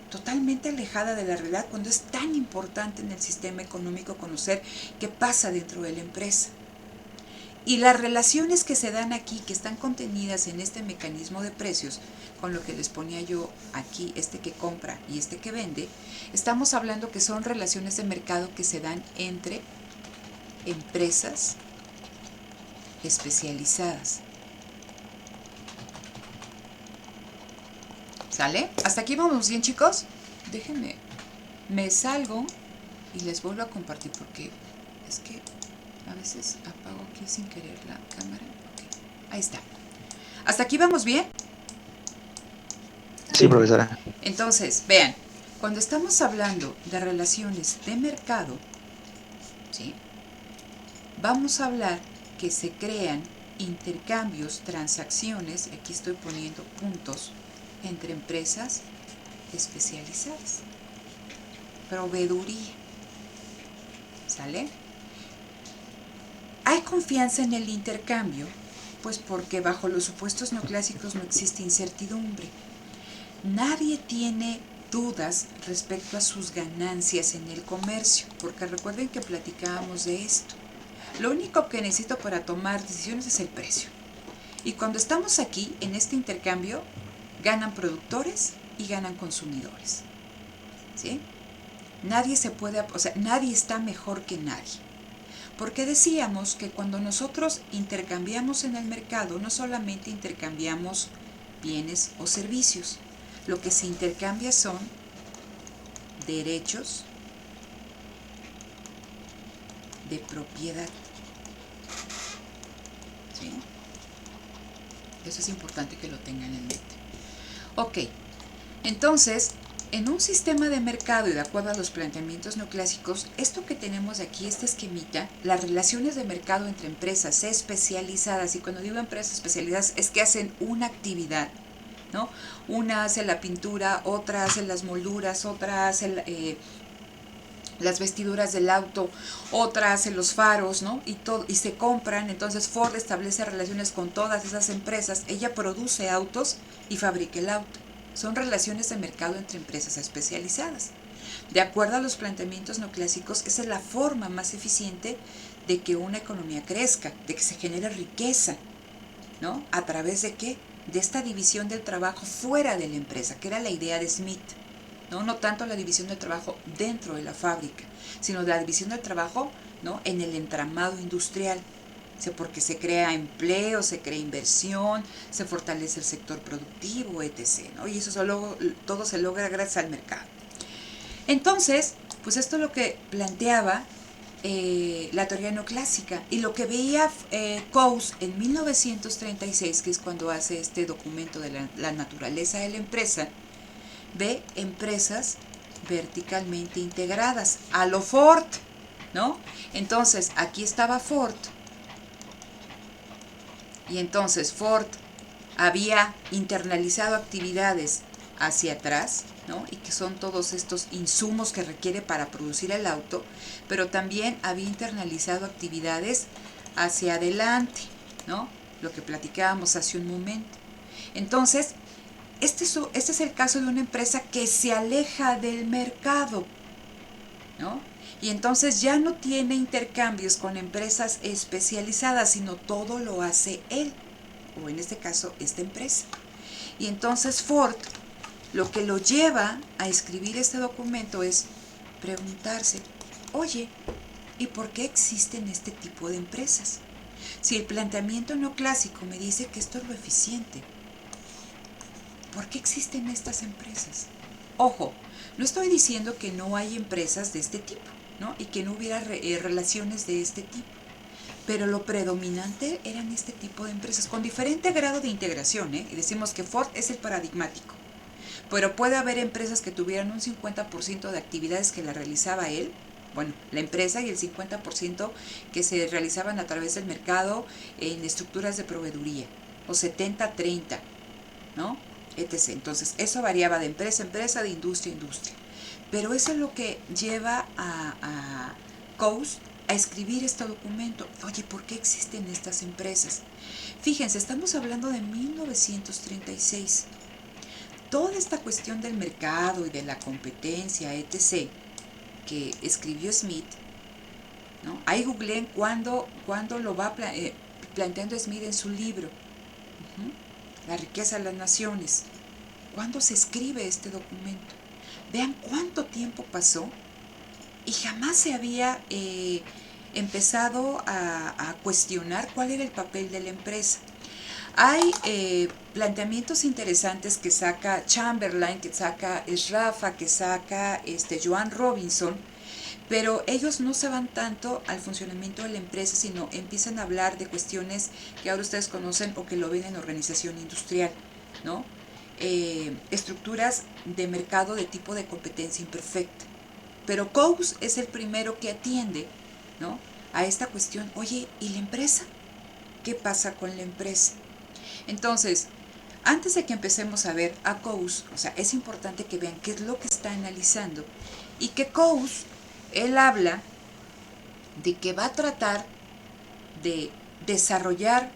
Totalmente alejada de la realidad cuando es tan importante en el sistema económico conocer qué pasa dentro de la empresa. Y las relaciones que se dan aquí, que están contenidas en este mecanismo de precios, con lo que les ponía yo aquí, que compra y que vende, estamos hablando que son relaciones de mercado que se dan entre empresas especializadas. ¿Sale? ¿Hasta aquí vamos bien, chicos? Déjenme, me salgo y les vuelvo a compartir porque es que a veces apago aquí sin querer la cámara. Okay. Ahí está. ¿Hasta aquí vamos bien? Sí, profesora. Entonces, vean, cuando estamos hablando de relaciones de mercado, ¿sí? Vamos a hablar que se crean intercambios, transacciones, aquí estoy poniendo puntos, entre empresas especializadas. Proveeduría. ¿Sale? Hay confianza en el intercambio, pues porque bajo los supuestos neoclásicos no existe incertidumbre. Nadie tiene dudas respecto a sus ganancias en el comercio, porque recuerden que platicábamos de esto. Lo único que necesito para tomar decisiones es el precio. Y cuando estamos aquí, en este intercambio, ganan productores y ganan consumidores. ¿Sí? Nadie está mejor que nadie. Porque decíamos que cuando nosotros intercambiamos en el mercado, no solamente intercambiamos bienes o servicios, lo que se intercambia son derechos de propiedad. ¿Sí? Eso es importante que lo tengan en mente. Ok, entonces, en un sistema de mercado y de acuerdo a los planteamientos neoclásicos, esto que tenemos aquí, este esquemita, las relaciones de mercado entre empresas especializadas, y cuando digo empresas especializadas es que hacen una actividad, ¿no? Una hace la pintura, otra hace las molduras, otra hace las vestiduras del auto, otra hace los faros, ¿no? Y se compran. Entonces Ford establece relaciones con todas esas empresas, ella produce autos y fabrica el auto. Son relaciones de mercado entre empresas especializadas. De acuerdo a los planteamientos neoclásicos, esa es la forma más eficiente de que una economía crezca, de que se genere riqueza, ¿no? ¿A través de qué? De esta división del trabajo fuera de la empresa, que era la idea de Smith. ¿no? No tanto la división del trabajo dentro de la fábrica, sino la división del trabajo, ¿no? En el entramado industrial, porque se crea empleo, se crea inversión, se fortalece el sector productivo, etc., ¿no? Y eso todo se logra gracias al mercado. Entonces, pues esto es lo que planteaba la teoría neoclásica, y lo que veía Coase en 1936, que es cuando hace este documento de la naturaleza de la empresa, ve empresas verticalmente integradas, a lo Ford, ¿no? Entonces, aquí estaba Ford, y entonces Ford había internalizado actividades hacia atrás, ¿no? Y que son todos estos insumos que requiere para producir el auto, pero también había internalizado actividades hacia adelante, ¿no? Lo que platicábamos hace un momento. Entonces, este es el caso de una empresa que se aleja del mercado, ¿no? Y entonces ya no tiene intercambios con empresas especializadas, sino todo lo hace él, o en este caso, esta empresa. Y entonces Ford, lo que lo lleva a escribir este documento es preguntarse, oye, ¿y por qué existen este tipo de empresas? Si el planteamiento neoclásico me dice que esto es lo eficiente, ¿por qué existen estas empresas? Ojo, no estoy diciendo que no hay empresas de este tipo, ¿no? Y que no hubiera relaciones de este tipo, pero lo predominante eran este tipo de empresas con diferente grado de integración, ¿eh? Y decimos que Ford es el paradigmático, pero puede haber empresas que tuvieran un 50% de actividades que la realizaba él, bueno, la empresa, y el 50% que se realizaban a través del mercado en estructuras de proveeduría, o 70-30, ¿no? Etc. Entonces, eso variaba de empresa a empresa, de industria a industria. Pero eso es lo que lleva a Coase a escribir este documento. Oye, ¿por qué existen estas empresas? Fíjense, estamos hablando de 1936. Toda esta cuestión del mercado y de la competencia, etc., que escribió Smith, ¿no? Ahí googleen cuando lo va planteando Smith en su libro, La riqueza de las naciones. ¿Cuándo se escribe este documento? Vean cuánto tiempo pasó y jamás se había empezado a cuestionar cuál era el papel de la empresa. Hay planteamientos interesantes que saca Chamberlain, que saca Sraffa, que saca Joan Robinson, pero ellos no se van tanto al funcionamiento de la empresa, sino empiezan a hablar de cuestiones que ahora ustedes conocen o que lo ven en organización industrial, ¿no? Estructuras de mercado de tipo de competencia imperfecta. Pero Coase es el primero que atiende, ¿no?, a esta cuestión. Oye, ¿y la empresa? ¿Qué pasa con la empresa? Entonces, antes de que empecemos a ver a Coase, o sea, es importante que vean qué es lo que está analizando, y que Coase, él habla de que va a tratar de desarrollar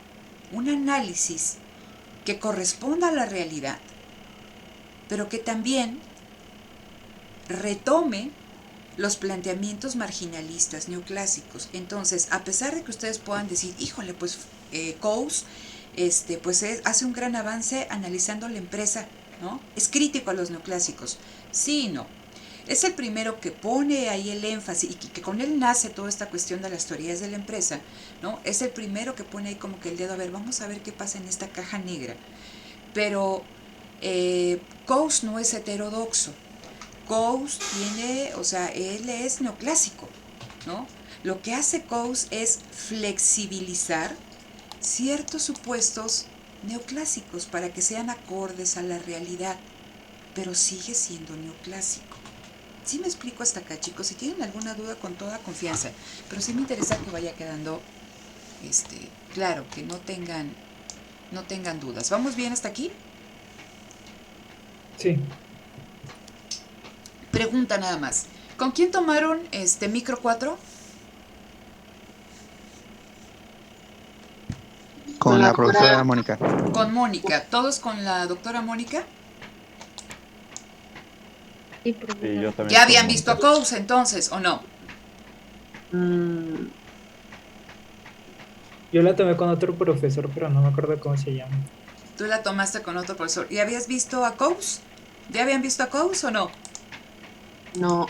un análisis que corresponda a la realidad, pero que también retome los planteamientos marginalistas neoclásicos. Entonces, a pesar de que ustedes puedan decir, híjole, pues Coase hace un gran avance analizando la empresa, ¿no? Es crítico a los neoclásicos. Sí y no. Es el primero que pone ahí el énfasis, y que con él nace toda esta cuestión de las teorías de la empresa, ¿no? Es el primero que pone ahí como que el dedo, a ver, vamos a ver qué pasa en esta caja negra. Pero Coase no es heterodoxo. Coase tiene, o sea, él es neoclásico, ¿no? Lo que hace Coase es flexibilizar ciertos supuestos neoclásicos para que sean acordes a la realidad, pero sigue siendo neoclásico. Sí me explico hasta acá, chicos. Si tienen alguna duda, con toda confianza, pero sí me interesa que vaya quedando claro, que no tengan dudas. ¿Vamos bien hasta aquí? Sí. Pregunta nada más. ¿Con quién tomaron micro 4? Con la profesora Mónica. Con Mónica. ¿Todos con la doctora Mónica? Sí, yo también. ¿Ya habían visto a Coase entonces, o no? Yo la tomé con otro profesor, pero no me acuerdo cómo se llama. Tú la tomaste con otro profesor. ¿Y habías visto a Coase? ¿Ya habían visto a Coase o no? No.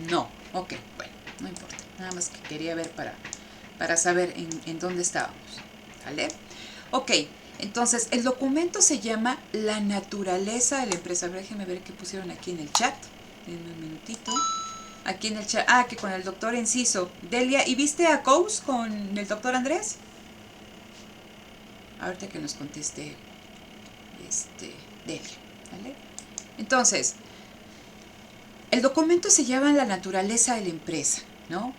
No, ok, bueno, no importa. Nada más que quería ver para saber en dónde estábamos. ¿Vale? Ok, entonces el documento se llama La naturaleza de la empresa. Déjenme ver qué pusieron aquí en el chat. Denme un minutito. Aquí en el chat. Ah, que con el doctor Enciso. Delia, ¿y viste a Coase con el doctor Andrés? Ahorita que nos conteste Delia. ¿Vale? Entonces, el documento se llama La naturaleza de la empresa, ¿no?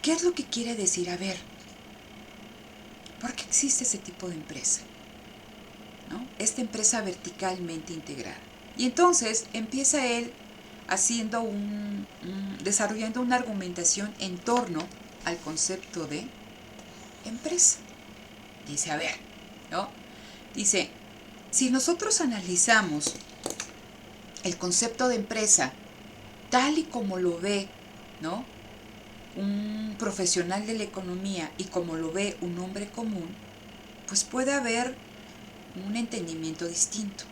¿Qué es lo que quiere decir? A ver, ¿por qué existe ese tipo de empresa? ¿No? Esta empresa verticalmente integrada. Y entonces empieza él haciendo desarrollando una argumentación en torno al concepto de empresa. Dice, a ver, ¿no? Dice, si nosotros analizamos el concepto de empresa tal y como lo ve, ¿no?, un profesional de la economía y como lo ve un hombre común, pues puede haber un entendimiento distinto,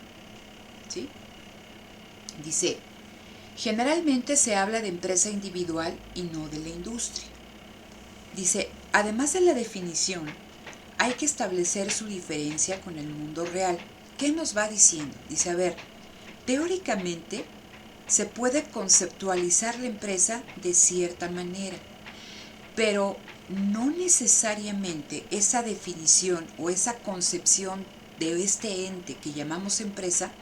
¿sí? Dice, generalmente se habla de empresa individual y no de la industria. Dice, además de la definición, hay que establecer su diferencia con el mundo real. ¿Qué nos va diciendo? Dice, a ver, teóricamente se puede conceptualizar la empresa de cierta manera, pero no necesariamente esa definición o esa concepción de este ente que llamamos empresa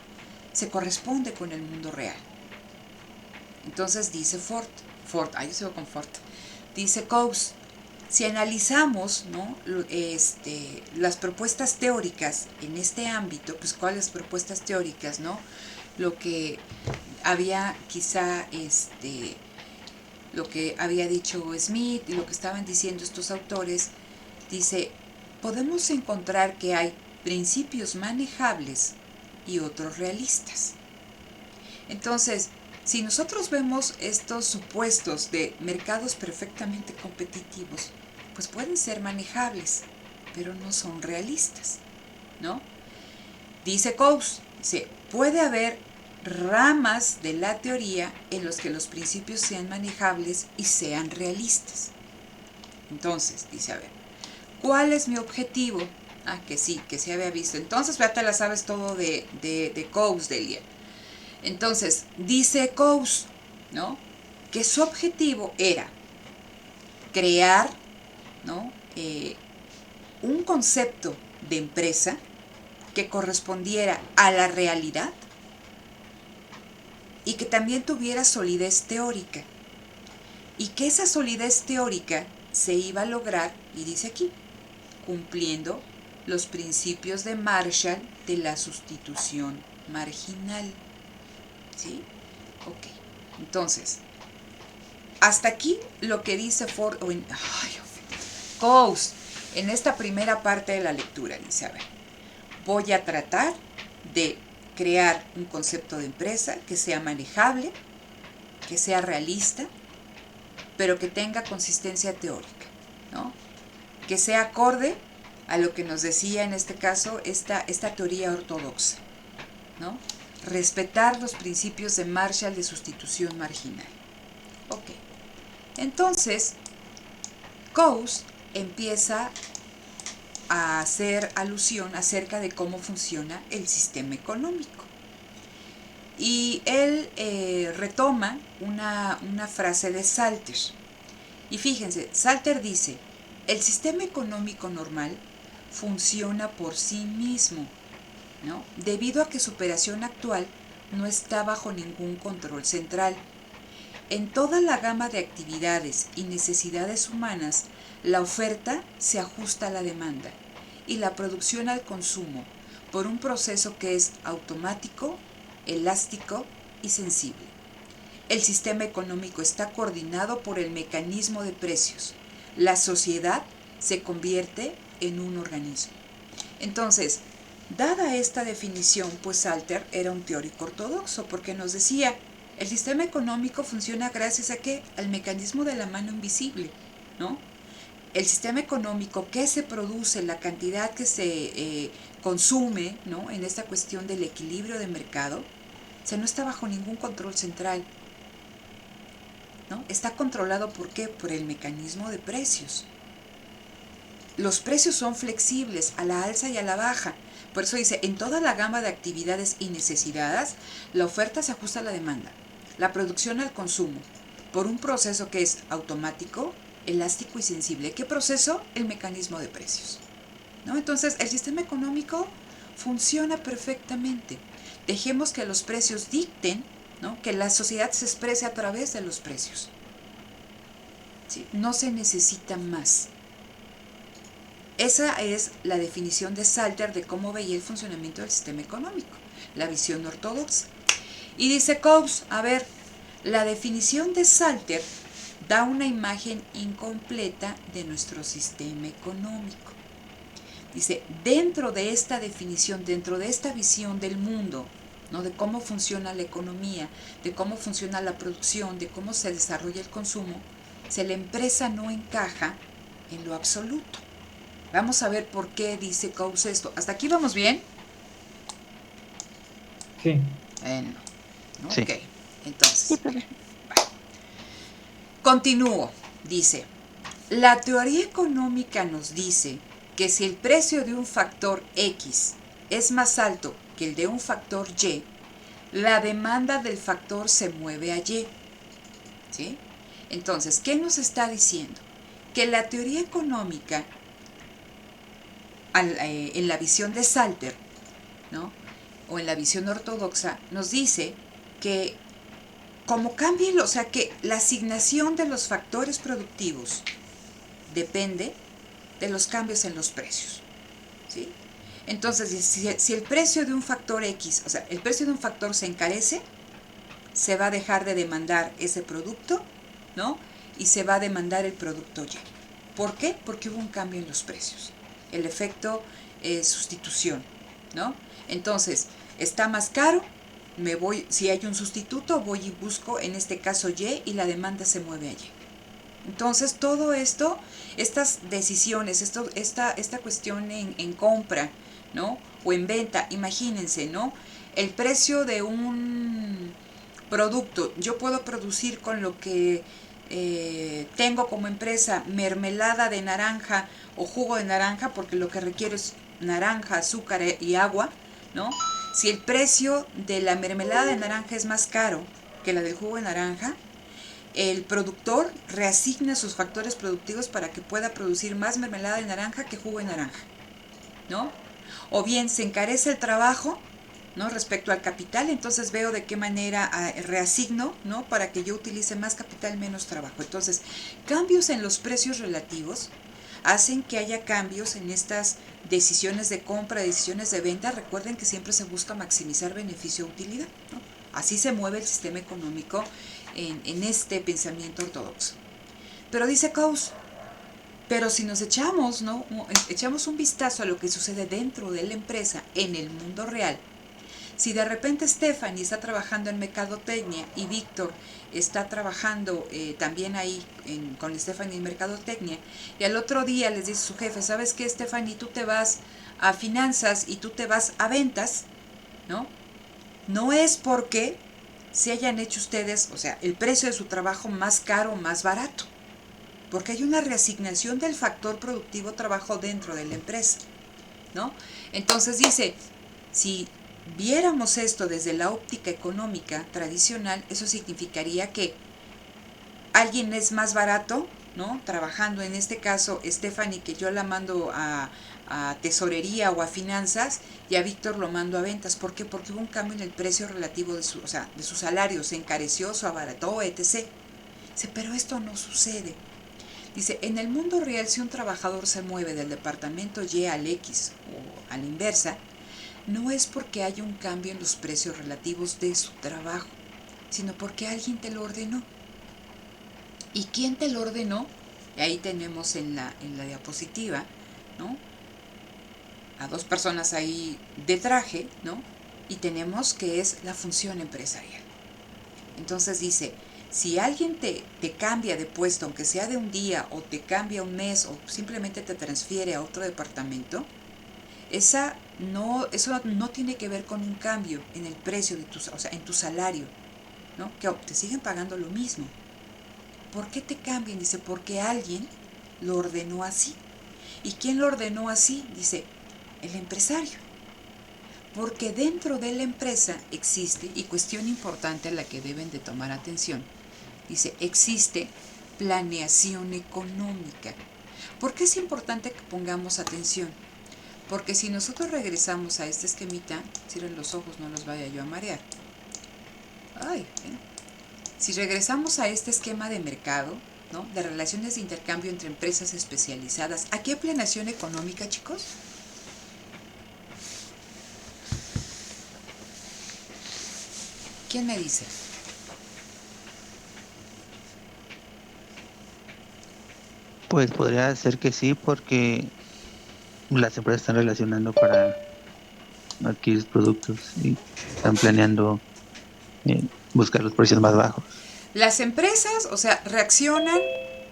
se corresponde con el mundo real. Entonces dice yo sigo con Ford, dice Coase, si analizamos, ¿no?, las propuestas teóricas en este ámbito, pues cuáles propuestas teóricas, ¿no? Lo que había quizá lo que había dicho Smith y lo que estaban diciendo estos autores, dice, podemos encontrar que hay principios manejables y otros realistas. Entonces, si nosotros vemos estos supuestos de mercados perfectamente competitivos, pues pueden ser manejables, pero no son realistas, ¿no? Dice Coase, puede haber ramas de la teoría en los que los principios sean manejables y sean realistas. Entonces, dice, a ver, ¿cuál es mi objetivo? Ah, que sí, que se había visto. Entonces, ya te la sabes todo de Coase, Delia. Entonces, dice Coase, ¿no?, que su objetivo era crear, ¿no?, un concepto de empresa que correspondiera a la realidad y que también tuviera solidez teórica. Y que esa solidez teórica se iba a lograr, y dice aquí, cumpliendo los principios de Marshall de la sustitución marginal. ¿Sí? Ok. Entonces, hasta aquí lo que dice Coase en esta primera parte de la lectura. Dice, a ver, voy a tratar de crear un concepto de empresa que sea manejable, que sea realista, pero que tenga consistencia teórica, ¿no?, que sea acorde a lo que nos decía en este caso esta teoría ortodoxa, ¿no?, respetar los principios de Marshall de sustitución marginal. Ok. Entonces, Coase empieza a hacer alusión acerca de cómo funciona el sistema económico. Y él retoma una frase de Salter. Y fíjense, Salter dice, el sistema económico normal funciona por sí mismo, ¿no?, debido a que su operación actual no está bajo ningún control central. En toda la gama de actividades y necesidades humanas, la oferta se ajusta a la demanda y la producción al consumo por un proceso que es automático, elástico y sensible. El sistema económico está coordinado por el mecanismo de precios. La sociedad se convierte en un organismo. Entonces, dada esta definición, pues Salter era un teórico ortodoxo porque nos decía, el sistema económico funciona gracias a ¿qué? Al mecanismo de la mano invisible, ¿no? El sistema económico que se produce, la cantidad que se consume, ¿no?, en esta cuestión del equilibrio de mercado, no está bajo ningún control central, ¿no? Está controlado ¿por qué? Por el mecanismo de precios. Los precios son flexibles a la alza y a la baja. Por eso dice, en toda la gama de actividades y necesidades, la oferta se ajusta a la demanda, la producción al consumo, por un proceso que es automático, elástico y sensible. ¿Qué proceso? El mecanismo de precios, ¿no? Entonces, el sistema económico funciona perfectamente. Dejemos que los precios dicten, ¿no? Que la sociedad se exprese a través de los precios. ¿Sí? No se necesita más. Esa es la definición de Salter de cómo veía el funcionamiento del sistema económico, la visión ortodoxa. Y dice Coase, a ver, la definición de Salter da una imagen incompleta de nuestro sistema económico. Dice, dentro de esta definición, dentro de esta visión del mundo, ¿no? De cómo funciona la economía, de cómo funciona la producción, de cómo se desarrolla el consumo, la empresa no encaja en lo absoluto. Vamos a ver por qué dice Coase esto. ¿Hasta aquí vamos bien? Sí. Bueno, ¿no? Sí. Ok, entonces, Sí, pero continúo. Dice, la teoría económica nos dice que si el precio de un factor X es más alto que el de un factor Y, la demanda del factor se mueve a Y. ¿Sí? Entonces, ¿qué nos está diciendo? Que la teoría económica, en la visión de Salter, ¿no? O en la visión ortodoxa, nos dice que como cambien, o sea, que la asignación de los factores productivos depende de los cambios en los precios, ¿sí? Entonces, si el precio de un factor X, o sea, el precio de un factor se encarece, se va a dejar de demandar ese producto, ¿no? Y se va a demandar el producto Y. ¿Por qué? Porque hubo un cambio en los precios. El efecto sustitución, ¿no? Entonces, está más caro, si hay un sustituto, voy y busco, en este caso Y, y la demanda se mueve a Y. Entonces, todo esto, estas decisiones, esta cuestión en compra, ¿no? O en venta, imagínense, ¿no? El precio de un producto, yo puedo producir con lo que tengo como empresa mermelada de naranja o jugo de naranja, porque lo que requiero es naranja, azúcar y agua, ¿no? Si el precio de la mermelada de naranja es más caro que la del jugo de naranja, el productor reasigna sus factores productivos para que pueda producir más mermelada de naranja que jugo de naranja, ¿no? O bien se encarece el trabajo, ¿no? Respecto al capital, entonces veo de qué manera reasigno, ¿no? Para que yo utilice más capital, menos trabajo. Entonces, cambios en los precios relativos hacen que haya cambios en estas decisiones de compra, decisiones de venta. Recuerden que siempre se busca maximizar beneficio-utilidad, ¿no? Así se mueve el sistema económico en este pensamiento ortodoxo. Pero dice Coase, pero si nos echamos, ¿no? Echamos un vistazo a lo que sucede dentro de la empresa en el mundo real, si de repente Stephanie está trabajando en mercadotecnia y Víctor está trabajando también ahí con Stephanie en mercadotecnia, y al otro día les dice su jefe, ¿sabes qué, Stephanie? Tú te vas a finanzas y tú te vas a ventas, ¿no? No es porque se hayan hecho ustedes, o sea, el precio de su trabajo más caro o más barato, porque hay una reasignación del factor productivo trabajo dentro de la empresa, ¿no? Entonces dice, si viéramos esto desde la óptica económica tradicional, eso significaría que alguien es más barato, ¿no? Trabajando, en este caso, Stephanie, que yo la mando a tesorería o a finanzas, y a Víctor lo mando a ventas. ¿Por qué? Porque hubo un cambio en el precio relativo de su salario, se encareció, se abarató, etc. Dice, pero esto no sucede. Dice, en el mundo real, si un trabajador se mueve del departamento Y al X o a la inversa, no es porque haya un cambio en los precios relativos de su trabajo, sino porque alguien te lo ordenó. ¿Y quién te lo ordenó? Y ahí tenemos en la diapositiva, ¿no? A dos personas ahí de traje, ¿no? Y tenemos que es la función empresarial. Entonces dice, si alguien te cambia de puesto, aunque sea de un día, o te cambia un mes, o simplemente te transfiere a otro departamento, eso no tiene que ver con un cambio en el precio de en tu salario, ¿no? Que te siguen pagando lo mismo, ¿por qué te cambian? Dice, porque alguien lo ordenó así. ¿Y quién lo ordenó así? Dice, el empresario. Porque dentro de la empresa existe, y cuestión importante a la que deben de tomar atención, dice, existe planeación económica. ¿Por qué es importante que pongamos atención? Porque si nosotros regresamos a este esquemita, cierren los ojos, no los vaya yo a marear. Ay, si regresamos a este esquema de mercado, ¿no? De relaciones de intercambio entre empresas especializadas, ¿aquí hay planeación económica, chicos? ¿Quién me dice? Pues podría ser que sí, porque las empresas están relacionando para adquirir productos y están planeando buscar los precios más bajos. Las empresas, o sea, reaccionan,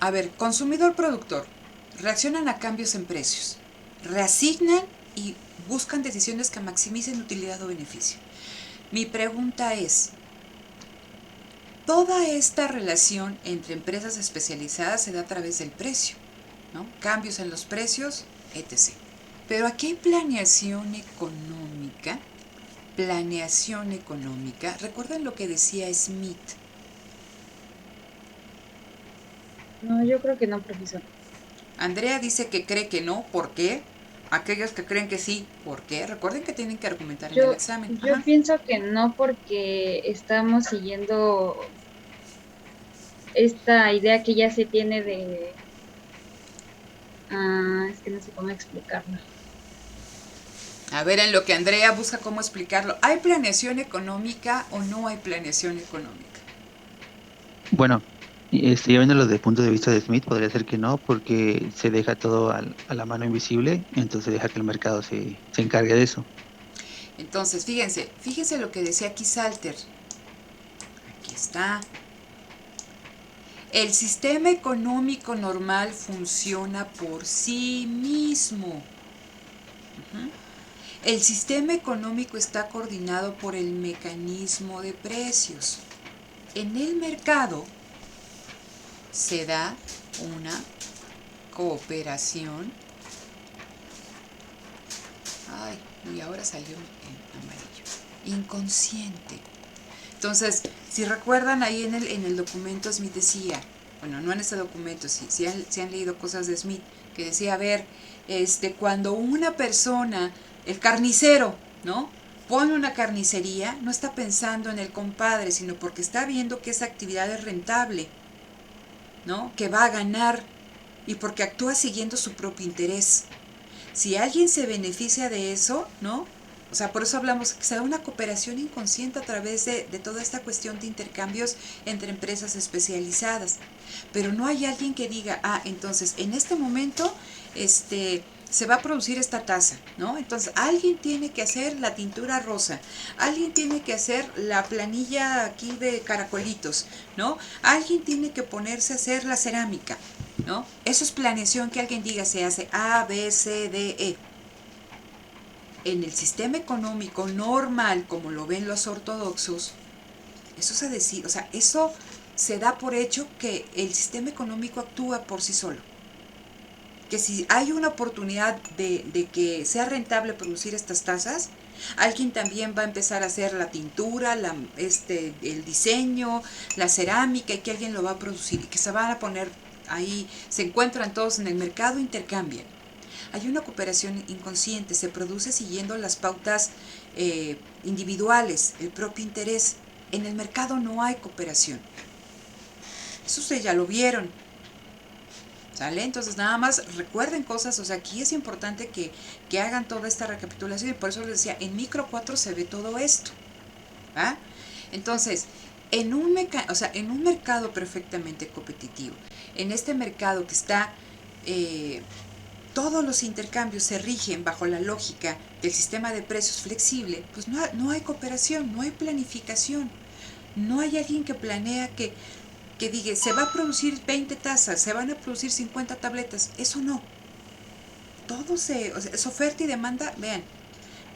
a ver, consumidor, productor, reaccionan a cambios en precios, reasignan y buscan decisiones que maximicen utilidad o beneficio. Mi pregunta es, toda esta relación entre empresas especializadas se da a través del precio, ¿no? Cambios en los precios, etc. Pero aquí hay planeación económica. Planeación económica. Recuerden lo que decía Smith. No, yo creo que no, profesor. Andrea dice que cree que no. ¿Por qué? Aquellos que creen que sí. ¿Por qué? Recuerden que tienen que argumentar en el examen. Yo pienso que no, porque estamos siguiendo esta idea que ya se tiene de... es que no sé cómo explicarlo. A ver, en lo que Andrea busca cómo explicarlo. ¿Hay planeación económica o no hay planeación económica? Bueno, ya viéndolo desde el punto de vista de Smith, podría ser que no, porque se deja todo a la mano invisible, entonces deja que el mercado se encargue de eso. Entonces, fíjense lo que decía aquí Salter. Aquí está. El sistema económico normal funciona por sí mismo. El sistema económico está coordinado por el mecanismo de precios. En el mercado se da una cooperación. Ay, y ahora salió en amarillo. Inconsciente. Entonces, si recuerdan ahí en el documento Smith decía, bueno, no en este documento, si han leído cosas de Smith, que decía, a ver, cuando una persona, el carnicero, ¿no? Pone una carnicería, no está pensando en el compadre, sino porque está viendo que esa actividad es rentable, ¿no? Que va a ganar y porque actúa siguiendo su propio interés. Si alguien se beneficia de eso, ¿no? O sea, por eso hablamos que se da una cooperación inconsciente a través de toda esta cuestión de intercambios entre empresas especializadas. Pero no hay alguien que diga, entonces en este momento se va a producir esta taza, ¿no? Entonces alguien tiene que hacer la tintura rosa, alguien tiene que hacer la planilla aquí de caracolitos, ¿no? Alguien tiene que ponerse a hacer la cerámica, ¿no? Eso es planeación, que alguien diga se hace A, B, C, D, E. En el sistema económico normal, como lo ven los ortodoxos, eso eso se da por hecho que el sistema económico actúa por sí solo. Que si hay una oportunidad de que sea rentable producir estas tazas, alguien también va a empezar a hacer la tintura, el diseño, la cerámica, y que alguien lo va a producir y que se van a poner ahí, se encuentran todos en el mercado, intercambian. Hay una cooperación inconsciente, se produce siguiendo las pautas individuales, el propio interés. En el mercado no hay cooperación. Eso ustedes ya lo vieron. ¿Sale? Entonces nada más recuerden cosas, o sea, aquí es importante que hagan toda esta recapitulación, y por eso les decía, en micro 4 se ve todo esto. ¿Va? Entonces, en un mercado perfectamente competitivo, en este mercado que está... todos los intercambios se rigen bajo la lógica del sistema de precios flexible, pues no hay cooperación, no hay planificación, no hay alguien que planea que diga, se va a producir 20 tazas, se van a producir 50 tabletas, eso no. Todo es oferta y demanda, vean,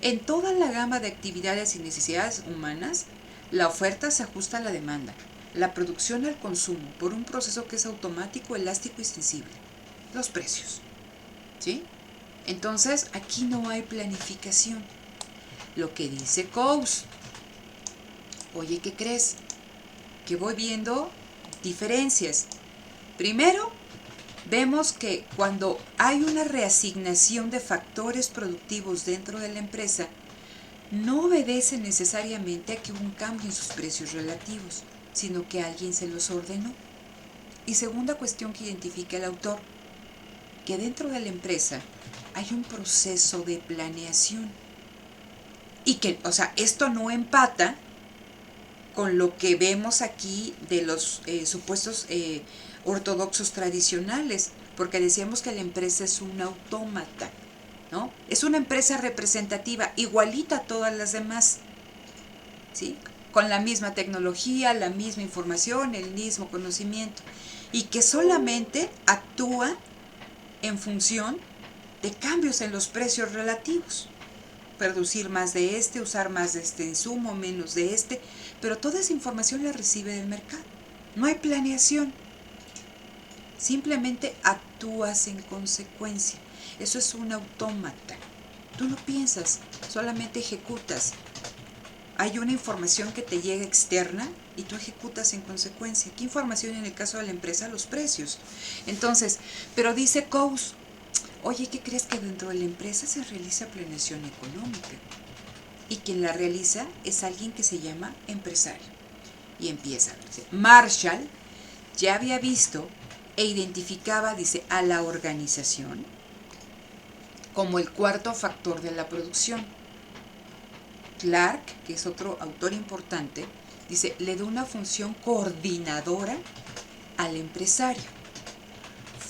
en toda la gama de actividades y necesidades humanas, la oferta se ajusta a la demanda. la producción al consumo por un proceso que es automático, elástico y sensible. Los precios. ¿Sí? Entonces, aquí no hay planificación. Lo que dice Coase. Oye, ¿qué crees? Que voy viendo diferencias. Primero, vemos que cuando hay una reasignación de factores productivos dentro de la empresa, no obedece necesariamente a que hubo un cambio en sus precios relativos, sino que alguien se los ordenó. Y segunda cuestión que identifica el autor, que dentro de la empresa hay un proceso de planeación. Y que, o sea, esto no empata con lo que vemos aquí de los supuestos ortodoxos tradicionales, porque decíamos que la empresa es un autómata, ¿no? Es una empresa representativa, igualita a todas las demás, ¿sí? Con la misma tecnología, la misma información, el mismo conocimiento, y que solamente actúa en función de cambios en los precios relativos. Producir más de este, usar más de este insumo, menos de este, pero toda esa información la recibe del mercado. No hay planeación. Simplemente actúas en consecuencia. Eso es un autómata. Tú no piensas, solamente ejecutas. Hay una información que te llega externa y tú ejecutas en consecuencia. ¿Qué información en el caso de la empresa? Los precios. Entonces, pero dice Coase, oye, ¿qué crees que dentro de la empresa se realiza planeación económica? Y quien la realiza es alguien que se llama empresario. Y empieza. Dice, Marshall ya había visto e identificaba, dice, a la organización como el cuarto factor de la producción. Clark, que es otro autor importante, dice, le da una función coordinadora al empresario.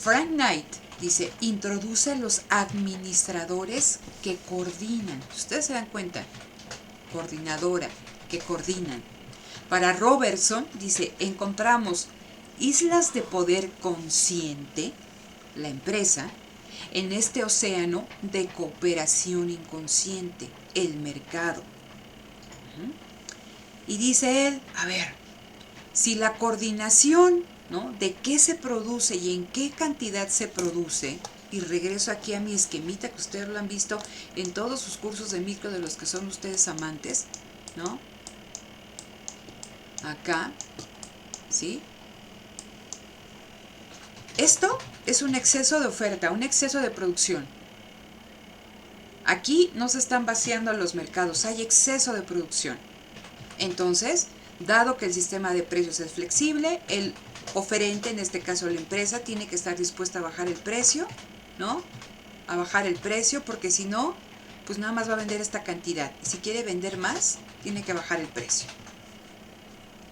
Frank Knight dice, introduce a los administradores que coordinan. Ustedes se dan cuenta, coordinadora, que coordinan. Para Robertson, dice, encontramos islas de poder consciente, la empresa, en este océano de cooperación inconsciente, el mercado. Y dice él, a ver, si la coordinación, ¿no?, de qué se produce y en qué cantidad se produce, y regreso aquí a mi esquemita que ustedes lo han visto en todos sus cursos de micro de los que son ustedes amantes, ¿no? Acá, ¿sí? Esto es un exceso de oferta, un exceso de producción. Aquí no se están vaciando los mercados, hay exceso de producción. Entonces, dado que el sistema de precios es flexible, el oferente, en este caso la empresa, tiene que estar dispuesta a bajar el precio, ¿no? A bajar el precio, porque si no, pues nada más va a vender esta cantidad. Y si quiere vender más, tiene que bajar el precio.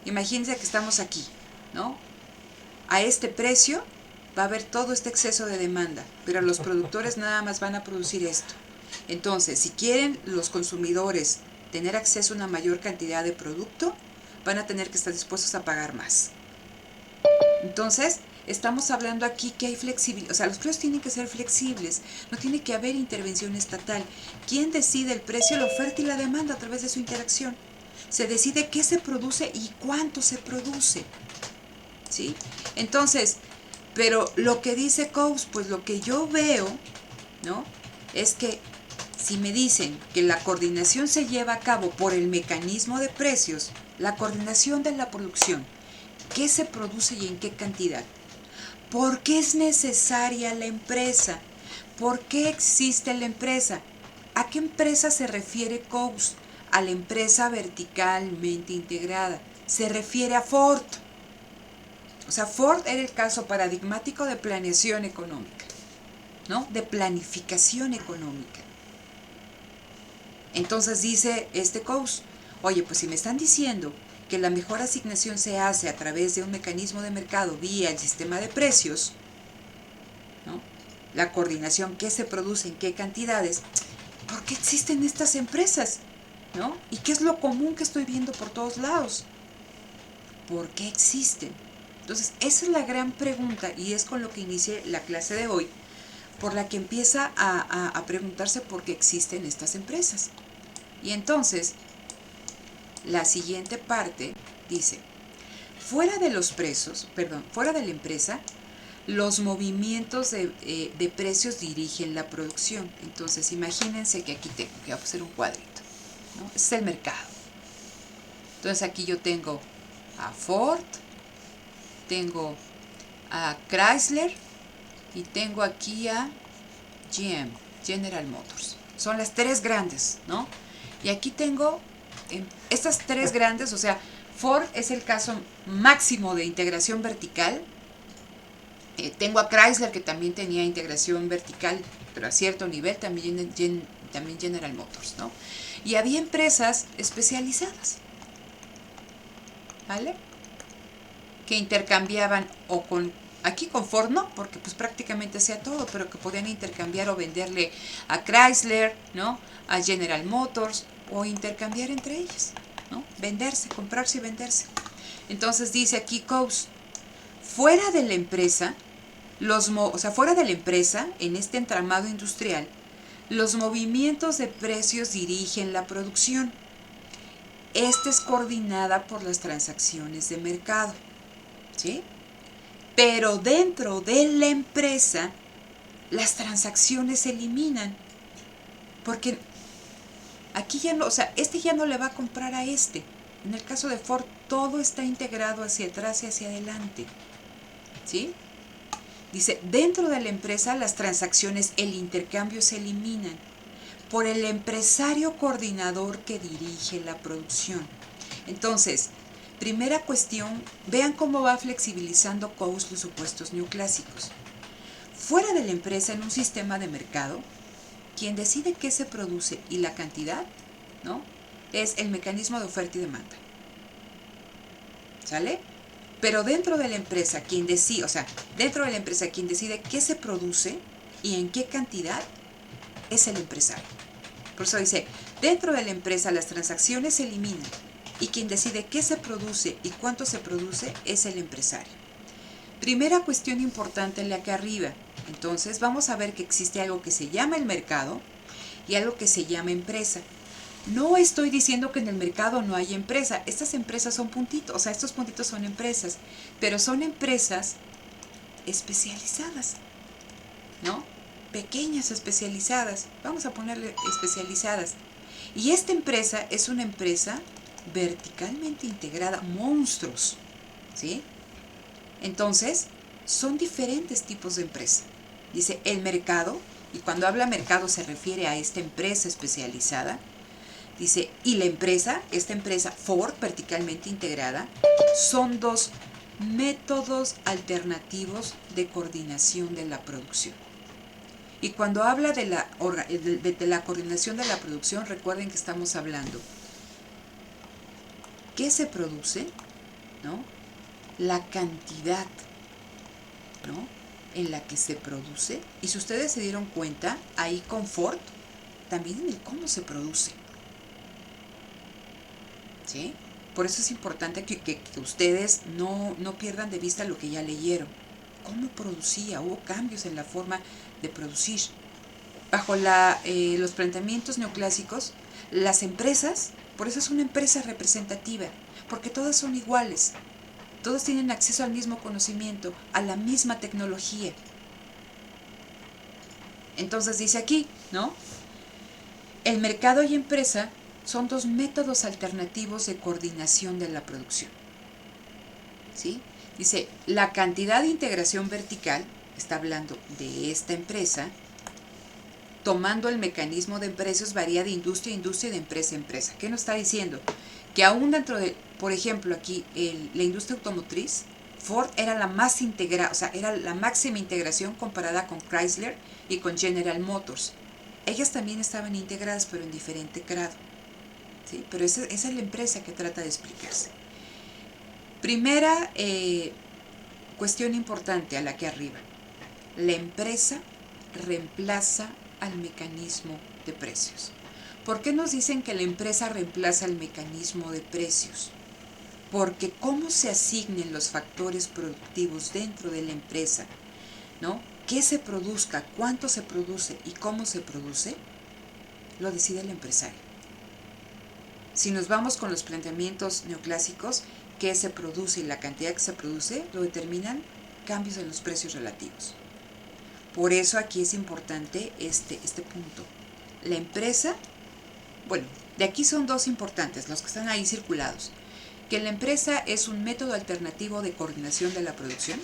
Imagínense que estamos aquí, ¿no? A este precio va a haber todo este exceso de demanda, pero los productores nada más van a producir esto. Entonces, si quieren los consumidores tener acceso a una mayor cantidad de producto, van a tener que estar dispuestos a pagar más. Entonces, estamos hablando aquí que hay flexibilidad, o sea, los precios tienen que ser flexibles, no tiene que haber intervención estatal. ¿Quién decide el precio? La oferta y la demanda a través de su interacción. Se decide qué se produce y cuánto se produce, ¿sí? Entonces, pero lo que dice Coase, pues lo que yo veo, ¿no?, es que si me dicen que la coordinación se lleva a cabo por el mecanismo de precios, la coordinación de la producción, ¿qué se produce y en qué cantidad? ¿Por qué es necesaria la empresa? ¿Por qué existe la empresa? ¿A qué empresa se refiere Coase? A la empresa verticalmente integrada. Se refiere a Ford. O sea, Ford era el caso paradigmático de planeación económica, ¿no? De planificación económica. Entonces dice este Coase, oye, pues si me están diciendo que la mejor asignación se hace a través de un mecanismo de mercado vía el sistema de precios, ¿no?, la coordinación, qué se produce, en qué cantidades, ¿por qué existen estas empresas? ¿No? ¿Y qué es lo común que estoy viendo por todos lados? ¿Por qué existen? Entonces, esa es la gran pregunta y es con lo que inicié la clase de hoy, por la que empieza a preguntarse por qué existen estas empresas. Y entonces, la siguiente parte dice, fuera de los precios, fuera de la empresa, los movimientos de precios dirigen la producción. Entonces, imagínense que aquí tengo, voy a hacer un cuadrito, ¿no? Este es el mercado. Entonces, aquí yo tengo a Ford, tengo a Chrysler y tengo aquí a GM, General Motors. Son las tres grandes, ¿no? Y aquí tengo estas tres grandes, o sea, Ford es el caso máximo de integración vertical. Tengo a Chrysler, que también tenía integración vertical, pero a cierto nivel, también General Motors, ¿no? Y había empresas especializadas, ¿vale? Que intercambiaban aquí con Ford no, porque pues prácticamente hacía todo, pero que podían intercambiar o venderle a Chrysler, ¿no? A General Motors, o intercambiar entre ellas, ¿no? Venderse, comprarse y venderse. Entonces dice aquí Coase, fuera de la empresa, fuera de la empresa, en este entramado industrial, los movimientos de precios dirigen la producción. Esta es coordinada por las transacciones de mercado, ¿sí? Pero dentro de la empresa, las transacciones se eliminan. Porque aquí ya no, o sea, este ya no le va a comprar a este. En el caso de Ford, todo está integrado hacia atrás y hacia adelante, ¿sí? Dice, dentro de la empresa las transacciones, el intercambio se eliminan por el empresario coordinador que dirige la producción. Entonces, primera cuestión, vean cómo va flexibilizando Coase los supuestos neoclásicos. Fuera de la empresa, en un sistema de mercado, quien decide qué se produce y la cantidad, ¿no? Es el mecanismo de oferta y demanda. ¿Sale? Pero dentro de la empresa, quien decide qué se produce y en qué cantidad, es el empresario. Por eso dice, dentro de la empresa las transacciones se eliminan y quien decide qué se produce y cuánto se produce es el empresario. Primera cuestión importante en la que arriba. Entonces vamos a ver que existe algo que se llama el mercado y algo que se llama empresa. No estoy diciendo que en el mercado no hay empresa. Estas empresas son puntitos, o sea, estos puntitos son empresas, pero son empresas especializadas, ¿no? Pequeñas especializadas. Vamos a ponerle especializadas. Y esta empresa es una empresa verticalmente integrada, monstruos, ¿sí? Entonces, son diferentes tipos de empresa. Dice el mercado, y cuando habla mercado se refiere a esta empresa especializada. Dice, y la empresa, esta empresa Ford, verticalmente integrada, son dos métodos alternativos de coordinación de la producción. Y cuando habla de la coordinación de la producción, recuerden que estamos hablando qué se produce, ¿no? La cantidad, ¿no? En la que se produce. Y si ustedes se dieron cuenta, ahí con Ford, también en el cómo se produce. ¿Sí? Por eso es importante que ustedes no pierdan de vista lo que ya leyeron. ¿Cómo producía? Hubo cambios en la forma de producir. Bajo los planteamientos neoclásicos, las empresas, por eso es una empresa representativa, porque todas son iguales. Todos tienen acceso al mismo conocimiento, a la misma tecnología. Entonces dice aquí, ¿no? El mercado y empresa son dos métodos alternativos de coordinación de la producción, ¿sí? Dice, la cantidad de integración vertical, está hablando de esta empresa, tomando el mecanismo de precios, varía de industria a industria y de empresa a empresa. ¿Qué nos está diciendo? Que aún dentro de, por ejemplo, aquí, la industria automotriz, Ford era la más integrada, o sea, era la máxima integración comparada con Chrysler y con General Motors. Ellas también estaban integradas, pero en diferente grado. ¿Sí? Pero esa es la empresa que trata de explicarse. Primera cuestión importante a la que arriba. La empresa reemplaza al mecanismo de precios. ¿Por qué nos dicen que la empresa reemplaza el mecanismo de precios? Porque cómo se asignen los factores productivos dentro de la empresa, ¿no? ¿Qué se produzca, cuánto se produce y cómo se produce? Lo decide el empresario. Si nos vamos con los planteamientos neoclásicos, que se produce y la cantidad que se produce lo determinan cambios en los precios relativos. Por eso aquí es importante este punto. La empresa, bueno, de aquí son dos importantes, los que están ahí circulados. Que la empresa es un método alternativo de coordinación de la producción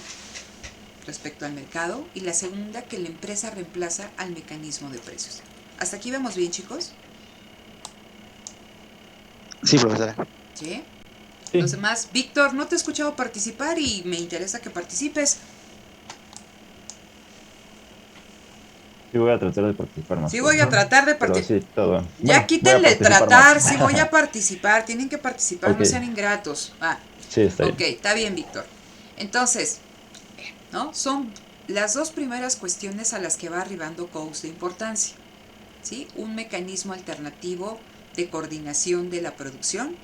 respecto al mercado, y la segunda, que la empresa reemplaza al mecanismo de precios. ¿Hasta aquí vamos bien, chicos? Sí, profesora. ¿Sí? Sí. Los demás, Víctor, no te he escuchado participar y me interesa que participes. Sí, voy a tratar de participar más. Sí voy a tratar de Pero participar. sí, todo. Ya Bueno, quítenle voy a participar tratar, más. sí voy a participar, tienen que participar, Ok. no sean ingratos. Sí, está Ok, bien. está bien, Víctor. Entonces, ¿no? Son las dos primeras cuestiones a las que va arribando Coase de importancia, ¿sí? Un mecanismo alternativo de coordinación de la producción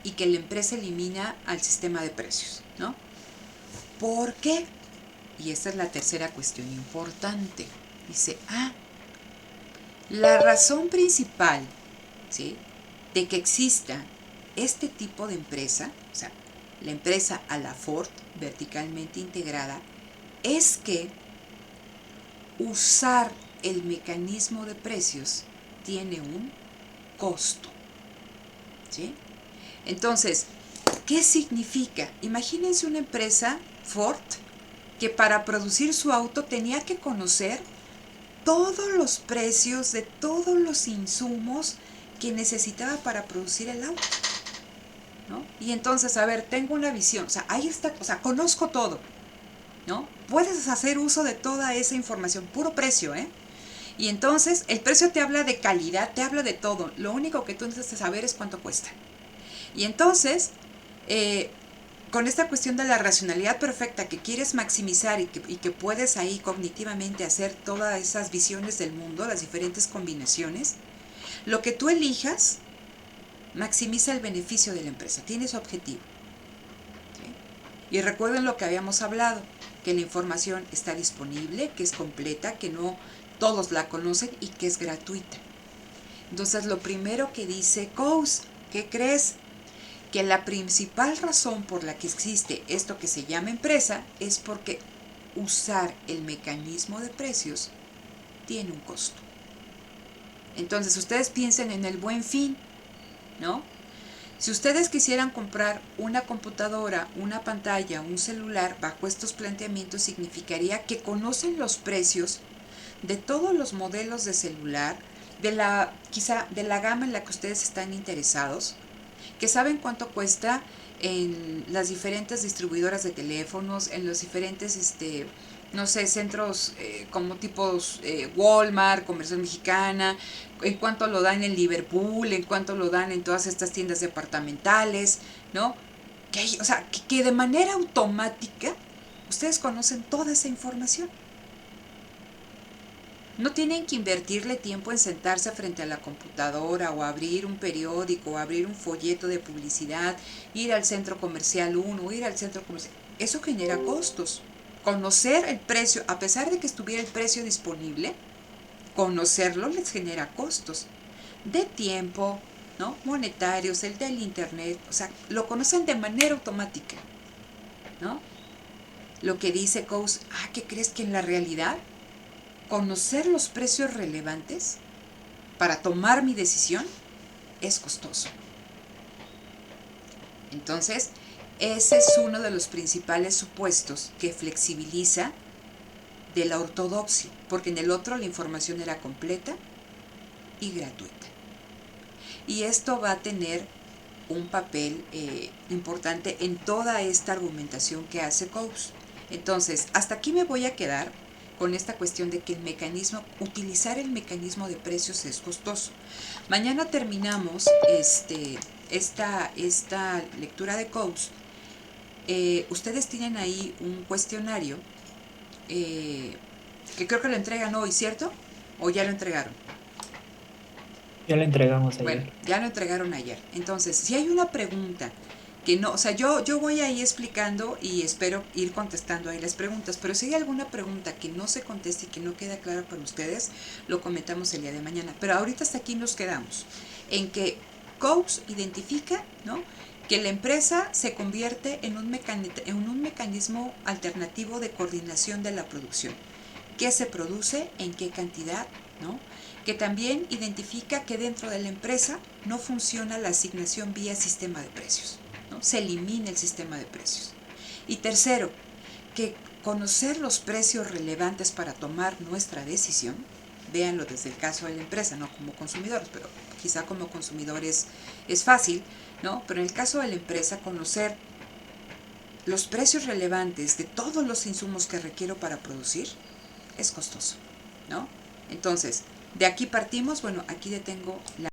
y que la empresa elimina al sistema de precios, ¿no? ¿Por qué? Y esta es la tercera cuestión importante. Dice, la razón principal, ¿sí?, de que exista este tipo de empresa, o sea, la empresa a la Ford, verticalmente integrada, es que usar el mecanismo de precios tiene un costo, ¿sí? Entonces, ¿qué significa? Imagínense una empresa, Ford, que para producir su auto tenía que conocer todos los precios de todos los insumos que necesitaba para producir el auto, ¿no? Y entonces, a ver, tengo una visión, o sea, ahí está, o sea, conozco todo, ¿no? Puedes hacer uso de toda esa información, puro precio, ¿eh? Y entonces, el precio te habla de calidad, te habla de todo, lo único que tú necesitas saber es cuánto cuesta. Y entonces, con esta cuestión de la racionalidad perfecta que quieres maximizar y que puedes ahí cognitivamente hacer todas esas visiones del mundo, las diferentes combinaciones, lo que tú elijas maximiza el beneficio de la empresa, tiene su objetivo, ¿sí? Y recuerden lo que habíamos hablado, que la información está disponible, que es completa, que no todos la conocen y que es gratuita. Entonces, lo primero que dice Coase, ¿qué crees? Que la principal razón por la que existe esto que se llama empresa es porque usar el mecanismo de precios tiene un costo. Entonces, ustedes piensen en el Buen Fin, ¿no? Si ustedes quisieran comprar una computadora, una pantalla, un celular, bajo estos planteamientos significaría que conocen los precios de todos los modelos de celular, quizá de la gama en la que ustedes están interesados, que saben cuánto cuesta en las diferentes distribuidoras de teléfonos, en los diferentes, no sé, centros como tipos Walmart, Comercial Mexicana, en cuánto lo dan en Liverpool, en cuánto lo dan en todas estas tiendas departamentales, ¿no? O sea, que de manera automática ustedes conocen toda esa información. No tienen que invertirle tiempo en sentarse frente a la computadora o abrir un periódico o abrir un folleto de publicidad, ir al centro comercial 1, ir al centro comercial. Eso genera costos. Conocer el precio, a pesar de que estuviera el precio disponible, conocerlo les genera costos de tiempo, ¿no?, monetarios, el del internet, o sea, lo conocen de manera automática, ¿no? Lo que dice Coase, ¿qué crees? Que en la realidad conocer los precios relevantes para tomar mi decisión es costoso. Entonces, ese es uno de los principales supuestos que flexibiliza de la ortodoxia, porque en el otro la información era completa y gratuita. Y esto va a tener un papel importante en toda esta argumentación que hace Coase. Entonces, hasta aquí me voy a quedar con esta cuestión de que utilizar el mecanismo de precios es costoso. Mañana terminamos esta lectura de Coase. Ustedes tienen ahí un cuestionario que creo que lo entregan hoy, ¿cierto? ¿O ya lo entregaron? Ya lo entregamos ayer. Bueno, ya lo entregaron ayer. Entonces, si hay una pregunta que no, o sea, yo voy ahí explicando y espero ir contestando ahí las preguntas, pero si hay alguna pregunta que no se conteste y que no queda clara para ustedes, lo comentamos el día de mañana. Pero ahorita hasta aquí nos quedamos, en que Coase identifica, ¿no?, que la empresa se convierte en un mecanismo alternativo de coordinación de la producción. ¿Qué se produce? ¿En qué cantidad? ¿No? Que también identifica que dentro de la empresa no funciona la asignación vía sistema de precios, ¿no? Se elimina el sistema de precios. Y tercero, que conocer los precios relevantes para tomar nuestra decisión, véanlo desde el caso de la empresa, no como consumidores, pero quizá como consumidores es fácil, ¿no? Pero en el caso de la empresa, conocer los precios relevantes de todos los insumos que requiero para producir es costoso, ¿no? Entonces, de aquí partimos, bueno, aquí detengo la